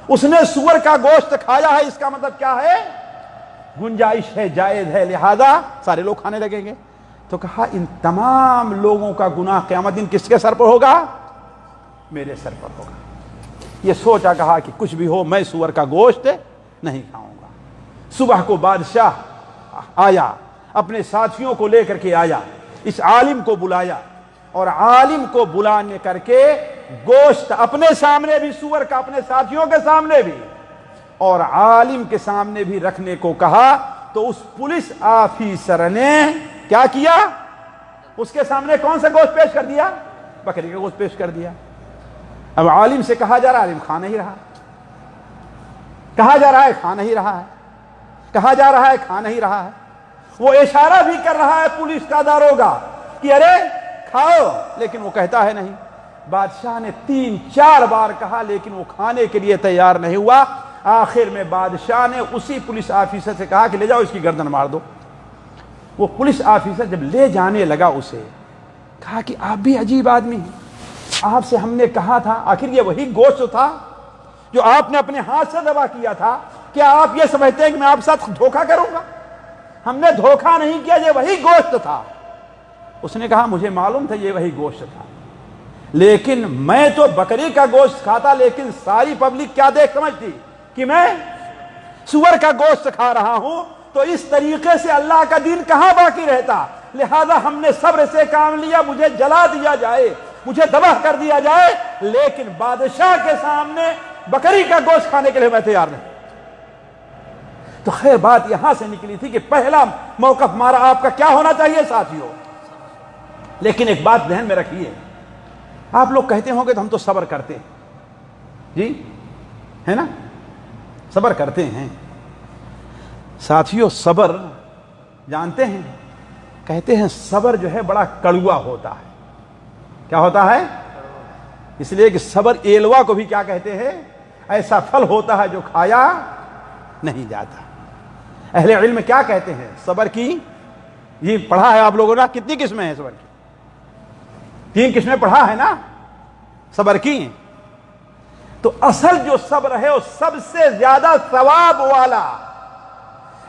S1: اس نے سور کا گوشت کھایا ہے، اس کا مطلب کیا ہے؟ گنجائش ہے، جائز ہے، لہذا سارے لوگ کھانے لگیں گے۔ تو کہا ان تمام لوگوں کا گناہ قیامت دن کس کے سر پر ہوگا؟ میرے سر پر ہوگا۔ یہ سوچا، کہا کہ کچھ بھی ہو میں سور کا گوشت نہیں کھاؤں گا۔ صبح کو بادشاہ آیا، اپنے ساتھیوں کو لے کر کے آیا، اس عالم کو بلایا، اور عالم کو بلانے کر کے گوشت اپنے سامنے بھی سور کا، اپنے ساتھیوں کے سامنے بھی اور عالم کے سامنے بھی رکھنے کو کہا۔ تو اس پولیس آفیسر نے کیا کیا؟ اس کے سامنے کون سا گوشت پیش کر دیا؟ بکری کا گوشت پیش کر دیا۔ اب عالم سے کہا جا رہا ہے، عالم کھا نہیں رہا، کہا جا رہا ہے کھا نہیں رہا ہے، کہا جا رہا ہے کھا نہیں رہا ہے۔ وہ اشارہ بھی کر رہا ہے پولیس کا داروگا کہ ارے کھاؤ، لیکن وہ کہتا ہے نہیں۔ بادشاہ نے 3-4 بار کہا لیکن وہ کھانے کے لیے تیار نہیں ہوا۔ آخر میں بادشاہ نے اسی پولیس آفیسر سے کہا کہ لے جاؤ اس کی گردن مار دو۔ وہ پولیس آفیسر جب لے جانے لگا اسے، کہا کہ آپ بھی عجیب آدمی ہیں، آپ سے ہم نے کہا تھا، آخر یہ وہی گوشت تھا جو آپ نے اپنے ہاتھ سے ذبح کیا تھا، کیا آپ یہ سمجھتے ہیں کہ میں آپ ساتھ دھوکہ کروں گا؟ ہم نے دھوکہ نہیں کیا، یہ وہی گوشت تھا۔ اس نے کہا مجھے معلوم تھا یہ وہی گوشت تھا، لیکن میں تو بکری کا گوشت کھاتا، لیکن ساری پبلک کیا دیکھ سمجھتی کہ میں سور کا گوشت کھا رہا ہوں، تو اس طریقے سے اللہ کا دین کہاں باقی رہتا؟ لہذا ہم نے صبر سے کام لیا، مجھے جلا دیا جائے، مجھے ذبح کر دیا جائے، لیکن بادشاہ کے سامنے بکری کا گوشت کھانے کے لیے میں تیار نہیں۔ تو خیر بات یہاں سے نکلی تھی کہ پہلا موقف ہمارا آپ کا کیا ہونا چاہیے ساتھیوں؟ لیکن ایک بات ذہن میں رکھیے، آپ لوگ کہتے ہوں گے تو ہم تو صبر کرتے ہیں، جی ہے نا، صبر کرتے ہیں۔ ساتھیوں صبر جانتے ہیں، کہتے ہیں صبر جو ہے بڑا کڑوا ہوتا ہے۔ کیا ہوتا ہے؟ اس لیے کہ صبر ایلوا کو بھی کیا کہتے ہیں؟ ایسا پھل ہوتا ہے جو کھایا نہیں جاتا۔ اہل علم کیا کہتے ہیں صبر کی؟ یہ پڑھا ہے آپ لوگوں نے، کتنی قسمیں ہیں صبر کی؟ 3 قسمیں پڑھا ہے نا صبر کی۔ تو اصل جو صبر ہے وہ سب سے زیادہ ثواب والا،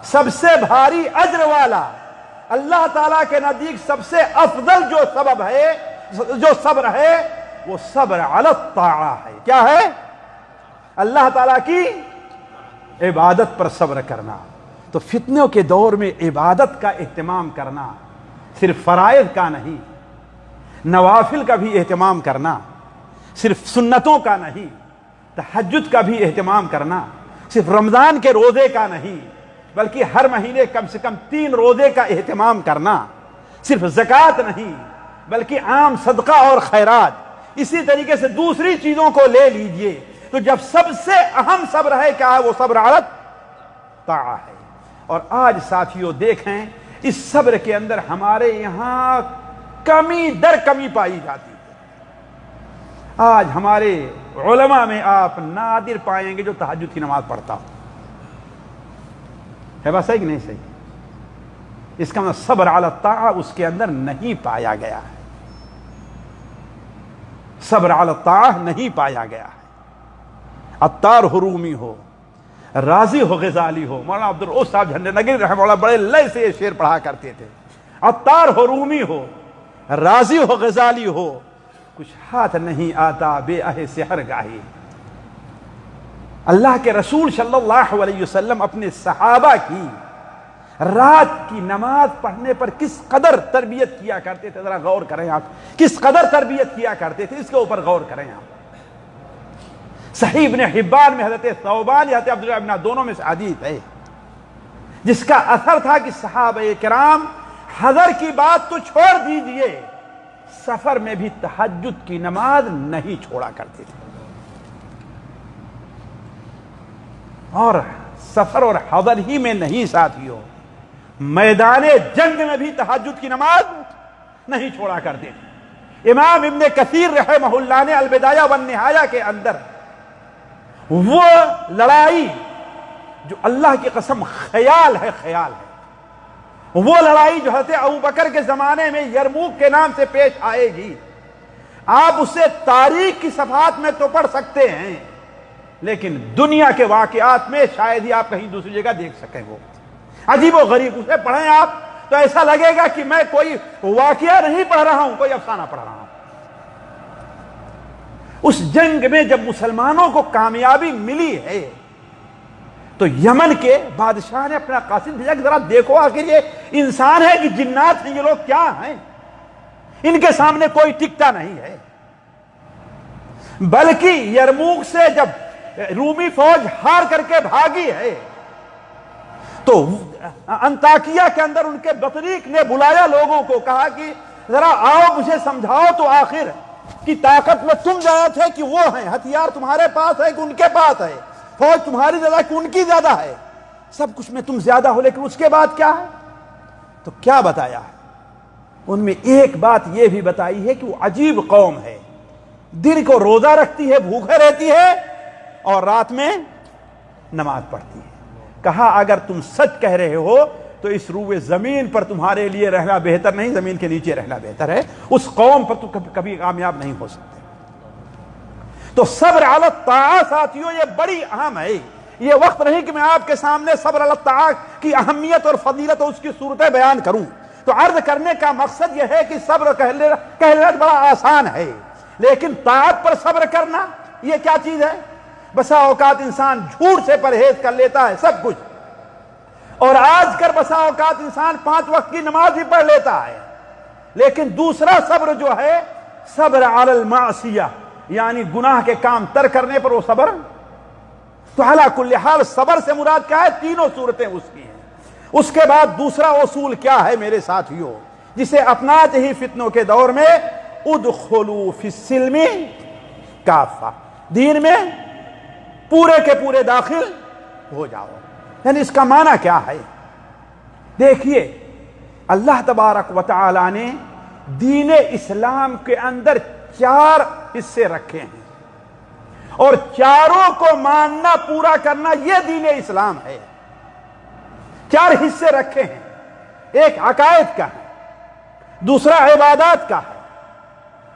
S1: سب سے بھاری اجر والا، اللہ تعالیٰ کے نزدیک سب سے افضل جو سبب ہے، جو صبر ہے، وہ صبر علی الطاعہ ہے۔ کیا ہے؟ اللہ تعالیٰ کی عبادت پر صبر کرنا۔ تو فتنوں کے دور میں عبادت کا اہتمام کرنا، صرف فرائض کا نہیں، نوافل کا بھی اہتمام کرنا، صرف سنتوں کا نہیں، تہجد کا بھی اہتمام کرنا، صرف رمضان کے روزے کا نہیں بلکہ ہر مہینے کم سے کم 3 روزے کا اہتمام کرنا، صرف زکوٰۃ نہیں بلکہ عام صدقہ اور خیرات، اسی طریقے سے دوسری چیزوں کو لے لیجئے۔ تو جب سب سے اہم صبر ہے کیا ہے؟ وہ صبر علی الطاعہ ہے۔ اور آج ساتھیوں دیکھیں اس صبر کے اندر ہمارے یہاں کمی در کمی پائی جاتی ہے۔ آج ہمارے علماء میں آپ نادر پائیں گے جو تہجد کی نماز پڑھتا ہو، ہے بات صحیح کہ نہیں صحیح؟ اس کا مطلب صبر علی الطاعہ اس کے اندر نہیں پایا گیا ہے، صبر علی الطاعہ نہیں پایا گیا ہے۔ عطار حرومی ہو، رازی ہو، غزالی ہو، مولانا عبدالرؤوف صاحب جھنڈے نگری رحمہ اللہ بڑے لئے سے یہ شعر پڑھا کرتے تھے۔ عطار حرومی ہو، رازی ہو، غزالی ہو، کچھ ہاتھ نہیں آتا بے اہ سحر گاہی۔ اللہ کے رسول صلی اللہ علیہ وسلم اپنے صحابہ کی رات کی نماز پڑھنے پر کس قدر تربیت کیا کرتے تھے، ذرا غور کریں آپ، کس قدر تربیت کیا کرتے تھے، اس کے اوپر غور کریں آپ۔ صحیح ابن حبان میں حضرت ثوبان یا حضرت عبداللہ ابن دونوں میں سے حدیث ہے جس کا اثر تھا کہ صحابہ کرام حضر کی بات تو چھوڑ دیجئے، سفر میں بھی تہجد کی نماز نہیں چھوڑا کرتے تھے۔ اور سفر اور حضر ہی میں نہیں ساتھیوں، میدان جنگ میں بھی تہجد کی نماز نہیں چھوڑا کرتے تھے۔ امام ابن کثیر رحمہ اللہ نے البدایہ والنہایہ کے اندر وہ لڑائی جو اللہ کی قسم خیال ہے، خیال ہے، وہ لڑائی جو حضرت ابوبکر کے زمانے میں یرموک کے نام سے پیش آئے گی، آپ اسے تاریخ کی صفحات میں تو پڑھ سکتے ہیں لیکن دنیا کے واقعات میں شاید ہی آپ کہیں دوسری جگہ دیکھ سکیں۔ وہ عجیب و غریب، اسے پڑھیں آپ تو ایسا لگے گا کہ میں کوئی واقعہ نہیں پڑھ رہا ہوں، کوئی افسانہ پڑھ رہا ہوں۔ اس جنگ میں جب مسلمانوں کو کامیابی ملی ہے تو یمن کے بادشاہ نے اپنا قاصد بھیجا کہ ذرا دیکھو آخر یہ انسان ہے کہ جنات ہیں، یہ لوگ کیا ہیں، ان کے سامنے کوئی ٹکتا نہیں ہے۔ بلکہ یرموک سے جب رومی فوج ہار کر کے بھاگی ہے تو انطاکیہ کے اندر ان کے بطریق نے بلایا لوگوں کو، کہا کہ ذرا آؤ مجھے سمجھاؤ تو آخر کی طاقت میں تم زیادہ تھے کہ وہ ہیں، ہتھیار تمہارے پاس ہے کہ ان کے پاس ہے، فوج تمہاری زیادہ کہ ان کی زیادہ ہے، سب کچھ میں تم زیادہ ہو، لیکن اس کے بعد کیا ہے؟ تو کیا بتایا ہے؟ ان میں ایک بات یہ بھی بتائی ہے کہ وہ عجیب قوم ہے، دن کو روزہ رکھتی ہے، بھوکے رہتی ہے اور رات میں نماز پڑھتی ہے۔ کہا اگر تم سچ کہہ رہے ہو تو اس روئے زمین پر تمہارے لیے رہنا بہتر نہیں، زمین کے نیچے رہنا بہتر ہے، اس قوم پر تم کبھی کامیاب نہیں ہو سکتے۔ تو صبر علی الطاعہ ساتھیوں یہ بڑی اہم ہے۔ یہ وقت نہیں کہ میں آپ کے سامنے صبر علی الطاعہ کی اہمیت اور فضیلت اور اس کی صورتیں بیان کروں، تو عرض کرنے کا مقصد یہ ہے کہ صبر کہنا بڑا آسان ہے، لیکن طاعت پر صبر کرنا یہ کیا چیز ہے؟ بسا اوقات انسان جھوٹ سے پرہیز کر لیتا ہے سب کچھ، اور آج کر بسا اوقات انسان 5 وقت کی نماز بھی پڑھ لیتا ہے، لیکن دوسرا صبر جو ہے صبر علی المعصیہ، یعنی گناہ کے کام ترک کرنے پر وہ صبر۔ تو علی کل حال صبر سے مراد کیا ہے؟ تینوں صورتیں اس کی ہیں۔ اس کے بعد دوسرا اصول کیا ہے میرے ساتھیوں، جسے اپناتے ہی فتنوں کے دور میں ادخلوا فی السلم کافہ، دین میں پورے کے پورے داخل ہو جاؤ۔ یعنی اس کا معنی کیا ہے؟ دیکھیے اللہ تبارک و تعالی نے دین اسلام کے اندر 4 حصے رکھے ہیں اور چاروں کو ماننا پورا کرنا یہ دین اسلام ہے۔ 4 حصے رکھے ہیں، ایک عقائد کا ہے، دوسرا عبادات کا ہے،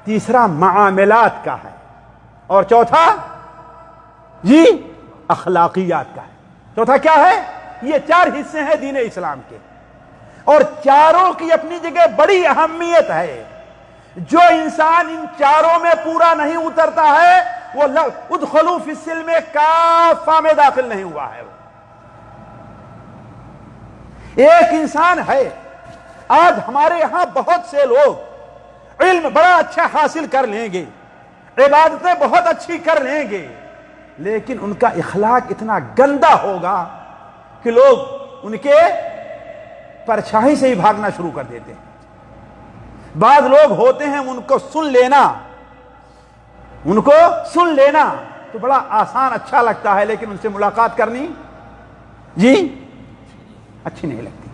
S1: تیسرا معاملات کا ہے، اور چوتھا جی اخلاقیات کا ہے۔ چوتھا کیا ہے؟ یہ 4 حصے ہیں دین اسلام کے، اور چاروں کی اپنی جگہ بڑی اہمیت ہے۔ جو انسان ان چاروں میں پورا نہیں اترتا ہے وہ ادخلوا فی السلم کافہ میں داخل نہیں ہوا ہے۔ ایک انسان ہے، آج ہمارے یہاں بہت سے لوگ علم بڑا اچھا حاصل کر لیں گے، عبادتیں بہت اچھی کر لیں گے، لیکن ان کا اخلاق اتنا گندا ہوگا کہ لوگ ان کے پرچھائی سے ہی بھاگنا شروع کر دیتے ہیں۔ بعض لوگ ہوتے ہیں ان کو سن لینا تو بڑا آسان اچھا لگتا ہے، لیکن ان سے ملاقات کرنی جی اچھی نہیں لگتی۔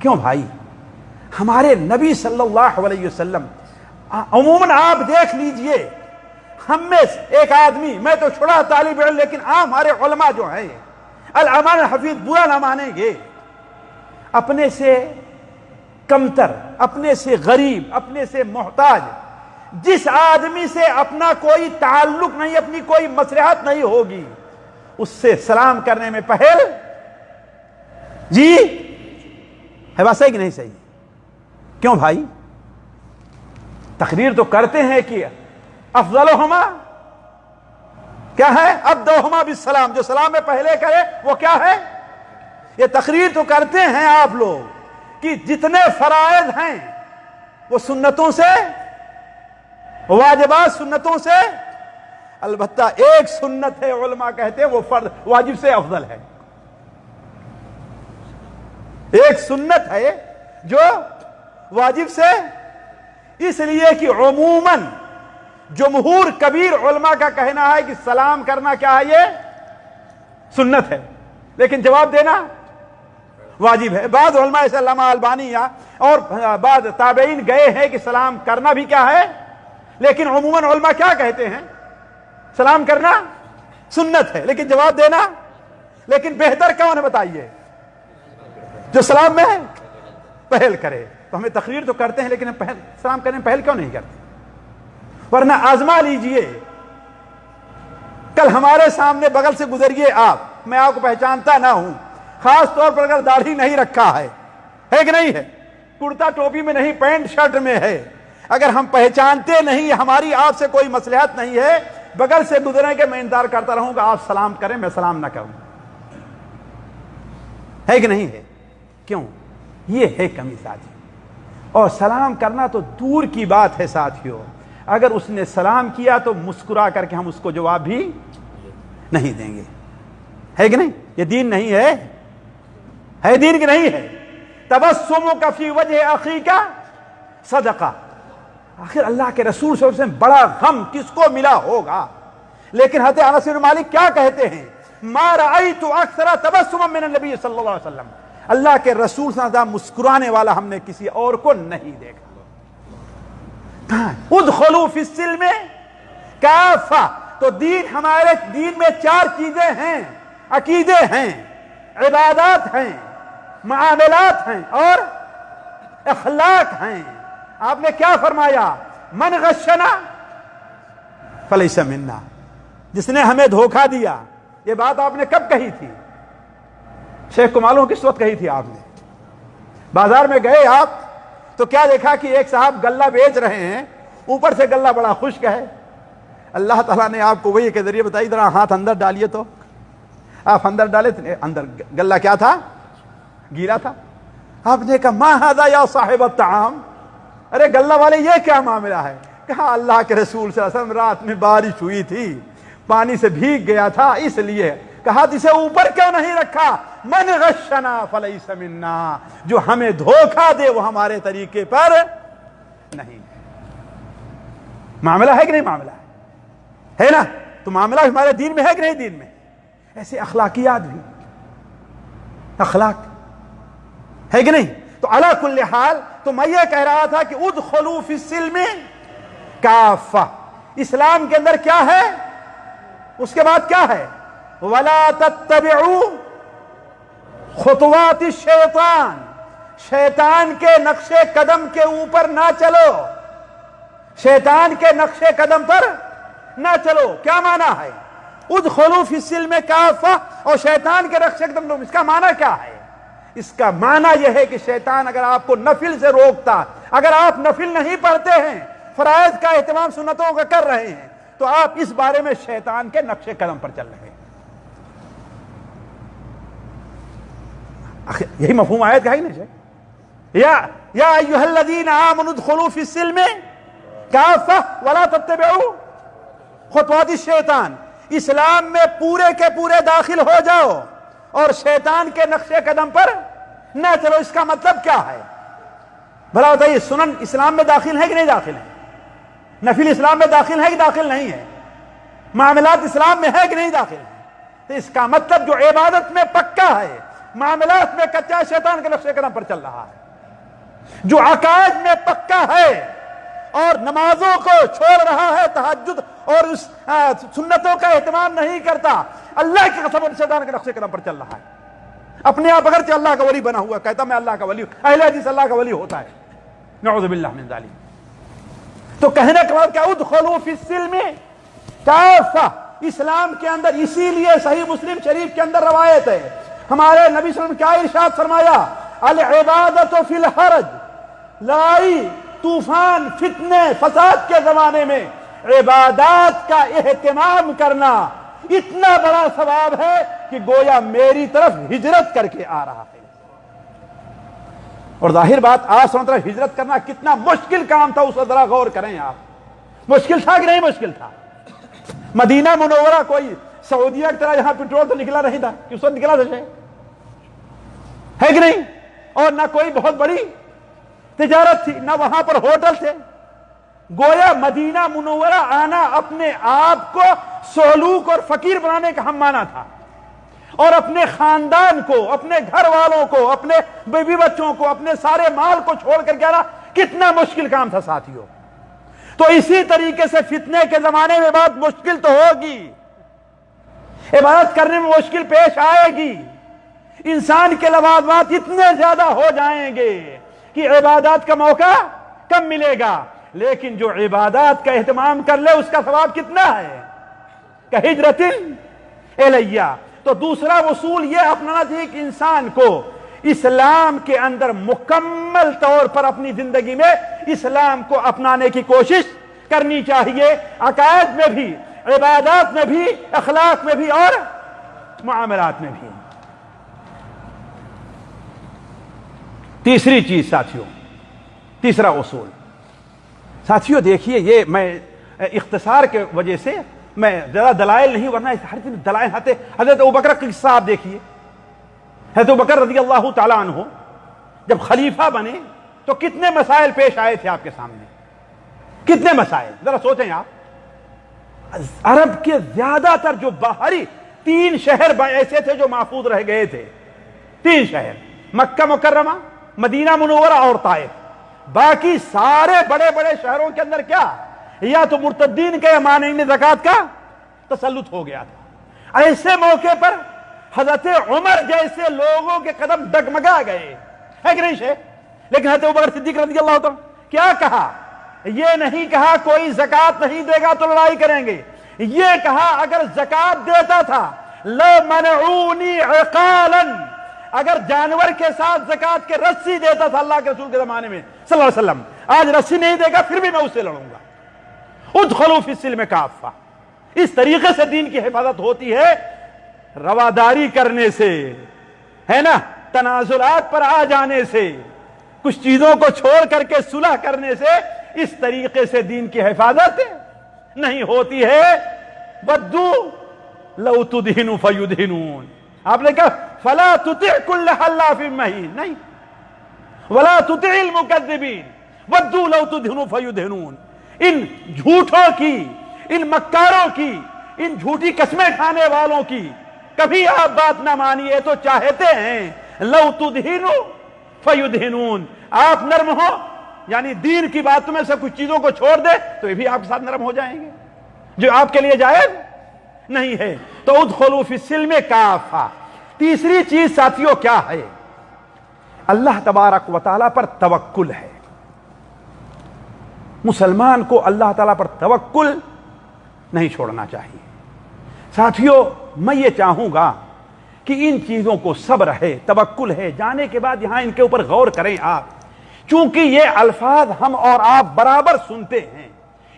S1: کیوں بھائی؟ ہمارے نبی صلی اللہ علیہ وسلم عموماً آپ دیکھ لیجئے، ہم میں ایک آدمی، میں تو چھوٹا طالب علم لیکن عام ہمارے علماء جو ہیں الامان الحفیظ برا نہ مانیں گے، اپنے سے کمتر، اپنے سے غریب، اپنے سے محتاج جس آدمی سے اپنا کوئی تعلق نہیں، اپنی کوئی مصلحت نہیں ہوگی، اس سے سلام کرنے میں پہل جی ہے بات صحیح کہ نہیں صحیح؟ کیوں بھائی؟ تقریر تو کرتے ہیں کہ افضلہما کیا ہے؟ ابدؤہما بالسلام، جو سلام میں پہلے کرے وہ کیا ہے؟ یہ تقریر تو کرتے ہیں آپ لوگ کہ جتنے فرائض ہیں وہ سنتوں سے، واجبات سنتوں سے، البتہ ایک سنت ہے علماء کہتے ہیں وہ فرض واجب سے افضل ہے۔ ایک سنت ہے جو واجب سے، اس لیے کہ عموماً جمہور کبیر علماء کا کہنا ہے کہ سلام کرنا کیا ہے؟ یہ سنت ہے، لیکن جواب دینا واجب ہے۔ بعض علماء ایسے علامہ البانی اور بعض تابعین گئے ہیں کہ سلام کرنا بھی کیا ہے، لیکن عموماً علماء کیا کہتے ہیں؟ سلام کرنا سنت ہے لیکن جواب دینا، لیکن بہتر کون ہے بتائیے؟ جو سلام میں پہل کرے۔ تو ہمیں تقریر تو کرتے ہیں لیکن ہم سلام کرنے میں پہل کیوں نہیں کرتے؟ ورنہ آزما لیجئے، کل ہمارے سامنے بغل سے گزریے آپ، میں آپ کو پہچانتا نہ ہوں، خاص طور پر اگر داڑھی نہیں رکھا ہے کہ نہیں ہے، کرتا ٹوپی میں نہیں، پینٹ شرٹ میں ہے، اگر ہم پہچانتے نہیں، ہماری آپ سے کوئی مصلحت نہیں ہے، بغل سے گزرنے کے میں انتظار کرتا رہوں گا آپ سلام کریں، میں سلام نہ کروں، ہے کہ نہیں ہے؟ کیوں؟ یہ ہے کمی ساتھی۔ اور سلام کرنا تو دور کی بات ہے ساتھیوں، اگر اس نے سلام کیا تو مسکرا کر کے ہم اس کو جواب بھی نہیں دیں گے، ہے کہ نہیں؟ یہ دین نہیں ہے، ہے دین کی نہیں ہے؟ تبسمک فی وجہ اخیک صدقہ۔ آخر اللہ کے رسول صلی اللہ علیہ وسلم بڑا غم کس کو ملا ہوگا، لیکن حضرت انس بن مالک کیا کہتے ہیں؟ ما رأیت اکثر تبسما من النبی صلی اللہ علیہ وسلم، اللہ کے رسول صلی اللہ علیہ وسلم مسکرانے والا ہم نے کسی اور کو نہیں دیکھا۔ ادخلوا فی السلم کافہ، تو دین، ہمارے دین میں 4 چیزیں ہیں، عقیدے ہیں، عبادات ہیں، معاملات ہیں اور اخلاق ہیں۔ آپ نے کیا فرمایا؟ من غشنا فلیس منا، جس نے ہمیں دھوکہ دیا۔ یہ بات آپ نے کب کہی تھی؟ شیخ کو معلوم کس وقت کہی تھی آپ نے؟ بازار میں گئے آپ تو کیا دیکھا کہ ایک صاحب غلہ بیچ رہے ہیں، اوپر سے غلہ بڑا خشک ہے، اللہ تعالیٰ نے آپ کو وہی کے ذریعے بتائی، ذرا ہاتھ اندر ڈالیے، تو آپ اندر ڈالے، اندر غلہ کیا تھا؟ گیلا تھا۔ آپ نے کہا ما ھذا یا صاحب الطعام، ارے غلہ والے یہ کیا معاملہ ہے؟ کہا اللہ کے رسول صلی اللہ علیہ وسلم رات میں بارش ہوئی تھی، پانی سے بھیگ گیا تھا اس لیے۔ کہا اسے اوپر کیوں نہیں رکھا؟ من غشنا فلیس منا، جو ہمیں دھوکہ دے وہ ہمارے طریقے پر نہیں۔ معاملہ ہے کہ نہیں؟ معاملہ ہے نا؟ تو معاملہ ہمارے دین میں ہے کہ نہیں؟ دین میں ایسے اخلاقیات بھی، اخلاق ہے کہ نہیں؟ تو علی کل حال، تو میں یہ کہہ رہا تھا کہ ادخلوا فی السلم کافہ. اسلام کے اندر کیا ہے؟ اس کے بعد کیا ہے؟ وَلَا تَتَّبِعُوا خُطُوَاتِ الشَّيْطَانِ. شیطان کے نقش قدم کے اوپر نہ چلو. شیطان کے نقش قدم پر نہ چلو. کیا معنی ہے؟ ادخلوا فی السلم کافہ. اور شیطان کے نقش قدم، اس کا معنی کیا ہے؟ اس کا معنی یہ ہے کہ شیطان اگر آپ کو نفل سے روکتا، اگر آپ نفل نہیں پڑھتے ہیں، فرائض کا اہتمام سنتوں کا کر رہے ہیں، تو آپ اس بارے میں شیطان کے نقش قدم پر چل رہے ہیں. یہی مفہوم آیت کا ہی نہیں ہے. یا ایھا الذین آمنوا ادخلوا فی السلم کافہ ولا تتبعوا خطوات الشیطان. اسلام میں پورے کے پورے داخل ہو جاؤ اور شیطان کے نقش قدم پر نہ چلو. اس کا مطلب کیا ہے؟ بھلا بتائیے، سنن اسلام میں داخل ہے کہ نہیں داخل ہے؟ نفل اسلام میں داخل ہے کہ داخل نہیں ہے؟ معاملات اسلام میں ہے کہ نہیں داخل ہے؟ تو اس کا مطلب جو عبادت میں پکا ہے، معاملات میں کچا، شیطان کے نقش قدم پر چل رہا ہے. جو عقائد میں پکا ہے اور نمازوں کو چھوڑ رہا ہے، تہجد اور سنتوں کا اہتمام نہیں کرتا، اللہ کی قسم شیطان کے نقش قدم پر چل رہا ہے. اپنے آپ اگرچہ اللہ کا ولی بنا ہوا، کہتا میں اللہ کا ولی ہوں. اہل حدیث اللہ کا ولی ہوتا ہے، نعوذ باللہ من ذالک. تو کہنے کا مطلب کیا؟ ادخلوا فی السلم کافہ. اسلام کے اندر، اسی لیے صحیح مسلم شریف کے اندر روایت ہے، ہمارے نبی صلی اللہ علیہ وسلم کیا ارشاد فرمایا؟ العبادت فی الحرج. لائی طوفان، فتنے، فساد کے زمانے میں عبادات کا اہتمام کرنا اتنا بڑا ثواب ہے کہ گویا میری طرف ہجرت کر کے آ رہا ہے. اور ظاہر بات، آسمان طرف ہجرت کرنا کتنا مشکل کام تھا، اس پر ذرا غور کریں آپ. مشکل تھا کہ نہیں مشکل تھا؟ مدینہ منورہ کوئی سعودیہ کی طرح یہاں پیٹرول تو نکلا نہیں تھا کہ اس وقت نکلا تھا، ہے کہ نہیں؟ اور نہ کوئی بہت بڑی تجارت تھی، نہ وہاں پر ہوٹل تھے. گویا مدینہ منورہ آنا اپنے آپ کو سولوک اور فقیر بنانے کا ہم مانا تھا، اور اپنے خاندان کو، اپنے گھر والوں کو، اپنے بیوی بچوں کو، اپنے سارے مال کو چھوڑ کر کے آنا کتنا مشکل کام تھا ساتھیوں. تو اسی طریقے سے فتنے کے زمانے میں بات مشکل تو ہوگی، عبادت کرنے میں مشکل پیش آئے گی. انسان کے لوازمات اتنے زیادہ ہو جائیں گے کہ عبادات کا موقع کم ملے گا. لیکن جو عبادات کا اہتمام کر لے، اس کا ثواب کتنا ہے؟ کہ ہجرت الیہ. تو دوسرا اصول یہ اپنانا چاہیے کہ انسان کو اسلام کے اندر مکمل طور پر اپنی زندگی میں اسلام کو اپنانے کی کوشش کرنی چاہیے، عقائد میں بھی، عبادات میں بھی، اخلاق میں بھی اور معاملات میں بھی. تیسری چیز ساتھیوں، تیسرا اصول ساتھیوں، دیکھیے، یہ میں اختصار کے وجہ سے میں زیادہ دلائل نہیں، ورنہ ہر دن دلائل آتے. حضرت ابوبکر کا قصہ آپ دیکھیے. حضرت ابوبکر رضی اللہ تعالیٰ عنہ جب خلیفہ بنے تو کتنے مسائل پیش آئے تھے آپ کے سامنے؟ کتنے مسائل؟ ذرا سوچیں آپ. عرب کے زیادہ تر جو باہری 3 شہر ایسے تھے جو محفوظ رہ گئے تھے. 3 شہر، مکہ مکرمہ، مدینہ منورہ اور طائف. باقی سارے بڑے بڑے شہروں کے اندر کیا، یا تو مرتدین کے یا مانعین زکوٰۃ کا تسلط ہو گیا تھا. ایسے موقع پر حضرت عمر جیسے لوگوں کے قدم ڈگمگا گئے، ہے کہ نہیں شیخ؟ لیکن حضرت ابوبکر صدیق رضی اللہ عنہ کیا کہا؟ یہ نہیں کہا کوئی زکوٰۃ نہیں دے گا تو لڑائی کریں گے. یہ کہا اگر زکوٰۃ دیتا تھا لَمَنَعُونِي عِقَالًا، اگر جانور کے ساتھ زکوٰۃ کے رسی دیتا تھا اللہ کے رسول کے زمانے میں صلی اللہ علیہ وسلم، آج رسی نہیں دے گا پھر بھی میں اس سے لڑوں گا. ادخلوا فی السلم کافہ. اس طریقے سے دین کی حفاظت ہوتی ہے، رواداری کرنے سے، ہے نا، تنازلات پر آ جانے سے، کچھ چیزوں کو چھوڑ کر کے صلح کرنے سے. اس طریقے سے دین کی حفاظت نہیں ہوتی ہے. بدو لو تدہن فیدہنون. آپ نے کہا فلا تطع کل حلاف مہین، نہیں، ولا تطع المکذبین ودوا لو تدہن فیدہنون. ان جھوٹوں کی، ان مکاروں کی، ان جھوٹی قسمیں کھانے والوں کی کبھی آپ بات نہ مانیے تو چاہتے ہیں لو تدہنوا فیدہنون، آپ نرم ہو یعنی دین کی باتوں میں سے کچھ چیزوں کو چھوڑ دے تو یہ بھی آپ کے ساتھ نرم ہو جائیں گے جو آپ کے لیے جائز نہیں ہے. تو ادخلوا فی السلم کافہ. تیسری چیز ساتھیوں کیا ہے؟ اللہ تبارک و تعالیٰ پر توکل ہے. مسلمان کو اللہ تعالیٰ پر توکل نہیں چھوڑنا چاہیے. ساتھیوں میں یہ چاہوں گا کہ ان چیزوں کو صبر ہے، توکل ہے، جانے کے بعد یہاں ان کے اوپر غور کریں آپ، چونکہ یہ الفاظ ہم اور آپ برابر سنتے ہیں،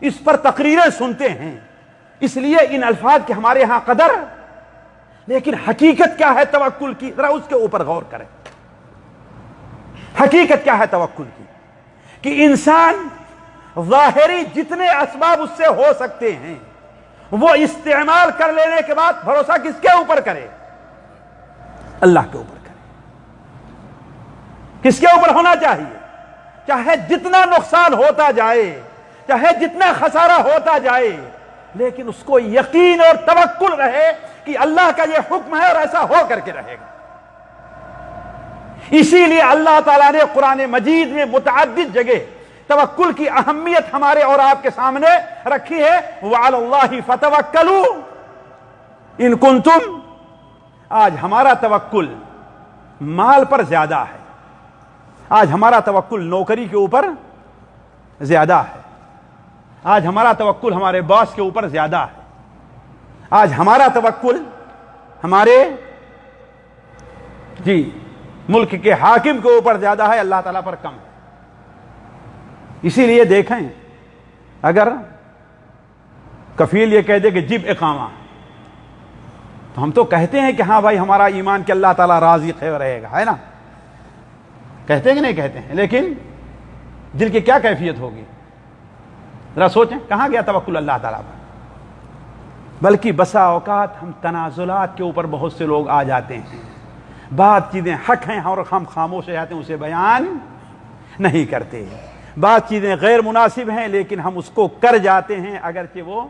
S1: اس پر تقریریں سنتے ہیں، اس لیے ان الفاظ کی ہمارے ہاں قدر، لیکن حقیقت کیا ہے توکل کی؟ ذرا اس کے اوپر غور کریں. حقیقت کیا ہے توکل کی؟ کہ انسان ظاہری جتنے اسباب اس سے ہو سکتے ہیں وہ استعمال کر لینے کے بعد بھروسہ کس کے اوپر کرے؟ اللہ کے اوپر کرے. کس کے اوپر ہونا چاہیے؟ چاہے جتنا نقصان ہوتا جائے، چاہے جتنا خسارہ ہوتا جائے، لیکن اس کو یقین اور توکل رہے کہ اللہ کا یہ حکم ہے اور ایسا ہو کر کے رہے گا. اسی لیے اللہ تعالیٰ نے قرآن مجید میں متعدد جگہ توکل کی اہمیت ہمارے اور آپ کے سامنے رکھی ہے. وعلی اللہ فتوکلوا ان کنتم. آج ہمارا توکل مال پر زیادہ ہے، آج ہمارا توکل نوکری کے اوپر زیادہ ہے، آج ہمارا توکل ہمارے باس کے اوپر زیادہ ہے، آج ہمارا توکل ہمارے ملک کے حاکم کے اوپر زیادہ ہے، اللہ تعالیٰ پر کم ہے. اسی لیے دیکھیں اگر کفیل یہ کہہ دے کہ جب اقامہ، تو ہم تو کہتے ہیں کہ ہاں بھائی ہمارا ایمان کہ اللہ تعالیٰ راضی رہے گا، ہے نا؟ کہتے ہیں کہ نہیں کہتے ہیں؟ لیکن دل کی کیا کیفیت ہوگی؟ ذرا سوچیں کہاں گیا توکل اللہ تعالیٰ پر؟ بلکہ بسا اوقات ہم تنازلات کے اوپر بہت سے لوگ آ جاتے ہیں، بعض چیزیں حق ہیں اور ہم خاموش ہو جاتے ہیں، اسے بیان نہیں کرتے. بعض چیزیں غیر مناسب ہیں لیکن ہم اس کو کر جاتے ہیں اگرچہ وہ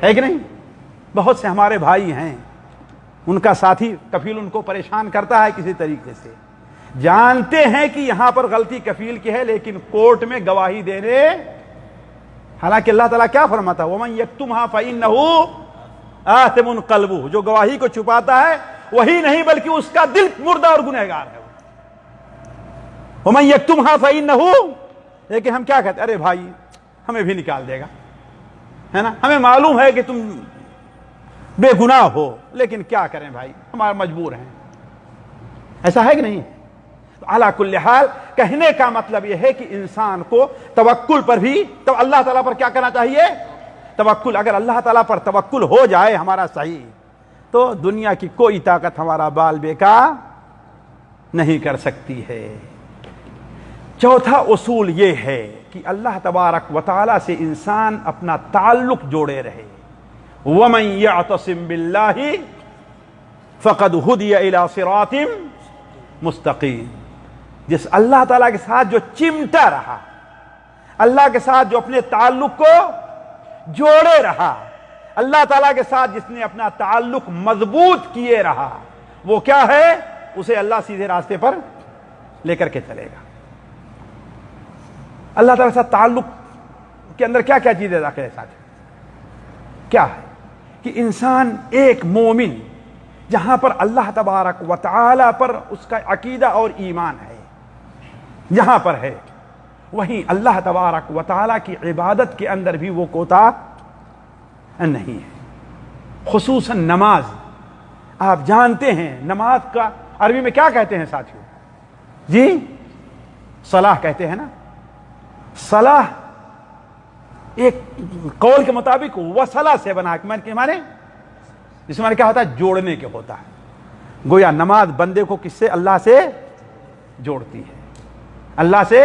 S1: ہے کہ نہیں. بہت سے ہمارے بھائی ہیں، ان کا ساتھی کفیل ان کو پریشان کرتا ہے کسی طریقے سے، جانتے ہیں کہ یہاں پر غلطی کفیل کی ہے لیکن کورٹ میں گواہی دینے، حالانکہ اللہ تعالیٰ کیا فرماتا ہے وَمَن يَكْتُمْهَا فَإِنَّهُ آثِمٌ قَلْبُهُ. جو گواہی کو چھپاتا ہے وہی نہیں بلکہ اس کا دل مردہ اور گنہگار ہے. وَمَن يَكْتُمْهَا فَإِنَّهُ. لیکن ہم کیا کہتے ہیں؟ ارے بھائی ہمیں بھی نکال دے گا، ہے نا؟ ہمیں معلوم ہے کہ تم بے گناہ ہو، لیکن کیا کریں بھائی ہمارا مجبور ہیں. ایسا ہے کہ نہیں؟ علی کل حال کہنے کا مطلب یہ ہے کہ انسان کو توکل پر بھی تو اللہ تعالیٰ پر کیا کرنا چاہیے؟ توکل. اگر اللہ تعالیٰ پر توکل ہو جائے ہمارا صحیح، تو دنیا کی کوئی طاقت ہمارا بال بیکا نہیں کر سکتی ہے. چوتھا اصول یہ ہے کہ اللہ تبارک و تعالیٰ سے انسان اپنا تعلق جوڑے رہے. وَمَن يَعْتَصِم بِاللَّهِ فَقَدْ هُدِيَ إِلَى صِرَاطٍ مُسْتَقِيمٍ. جس اللہ تعالیٰ کے ساتھ جو چمٹا رہا، اللہ کے ساتھ جو اپنے تعلق کو جوڑے رہا، اللہ تعالیٰ کے ساتھ جس نے اپنا تعلق مضبوط کیے رہا، وہ کیا ہے؟ اسے اللہ سیدھے راستے پر لے کر کے چلے گا. اللہ تعالیٰ کے ساتھ تعلق کے اندر کیا کیا چیزیں داخل ہے ساتھ؟ کیا ہے کہ انسان ایک مومن جہاں پر اللہ تبارک و تعالی پر اس کا عقیدہ اور ایمان ہے، جہاں پر ہے، وہیں اللہ تبارک و تعالی کی عبادت کے اندر بھی وہ کوتاہ نہیں ہے. خصوصاً نماز. آپ جانتے ہیں نماز کا عربی میں کیا کہتے ہیں ساتھیوں؟ جی صلاح کہتے ہیں نا. صلاح ایک قول کے مطابق وصلہ سے بنا کے مانے جس میں کیا ہوتا ہے؟ جوڑنے کے ہوتا ہے. گویا نماز بندے کو کس سے؟ اللہ سے جوڑتی ہے، اللہ سے.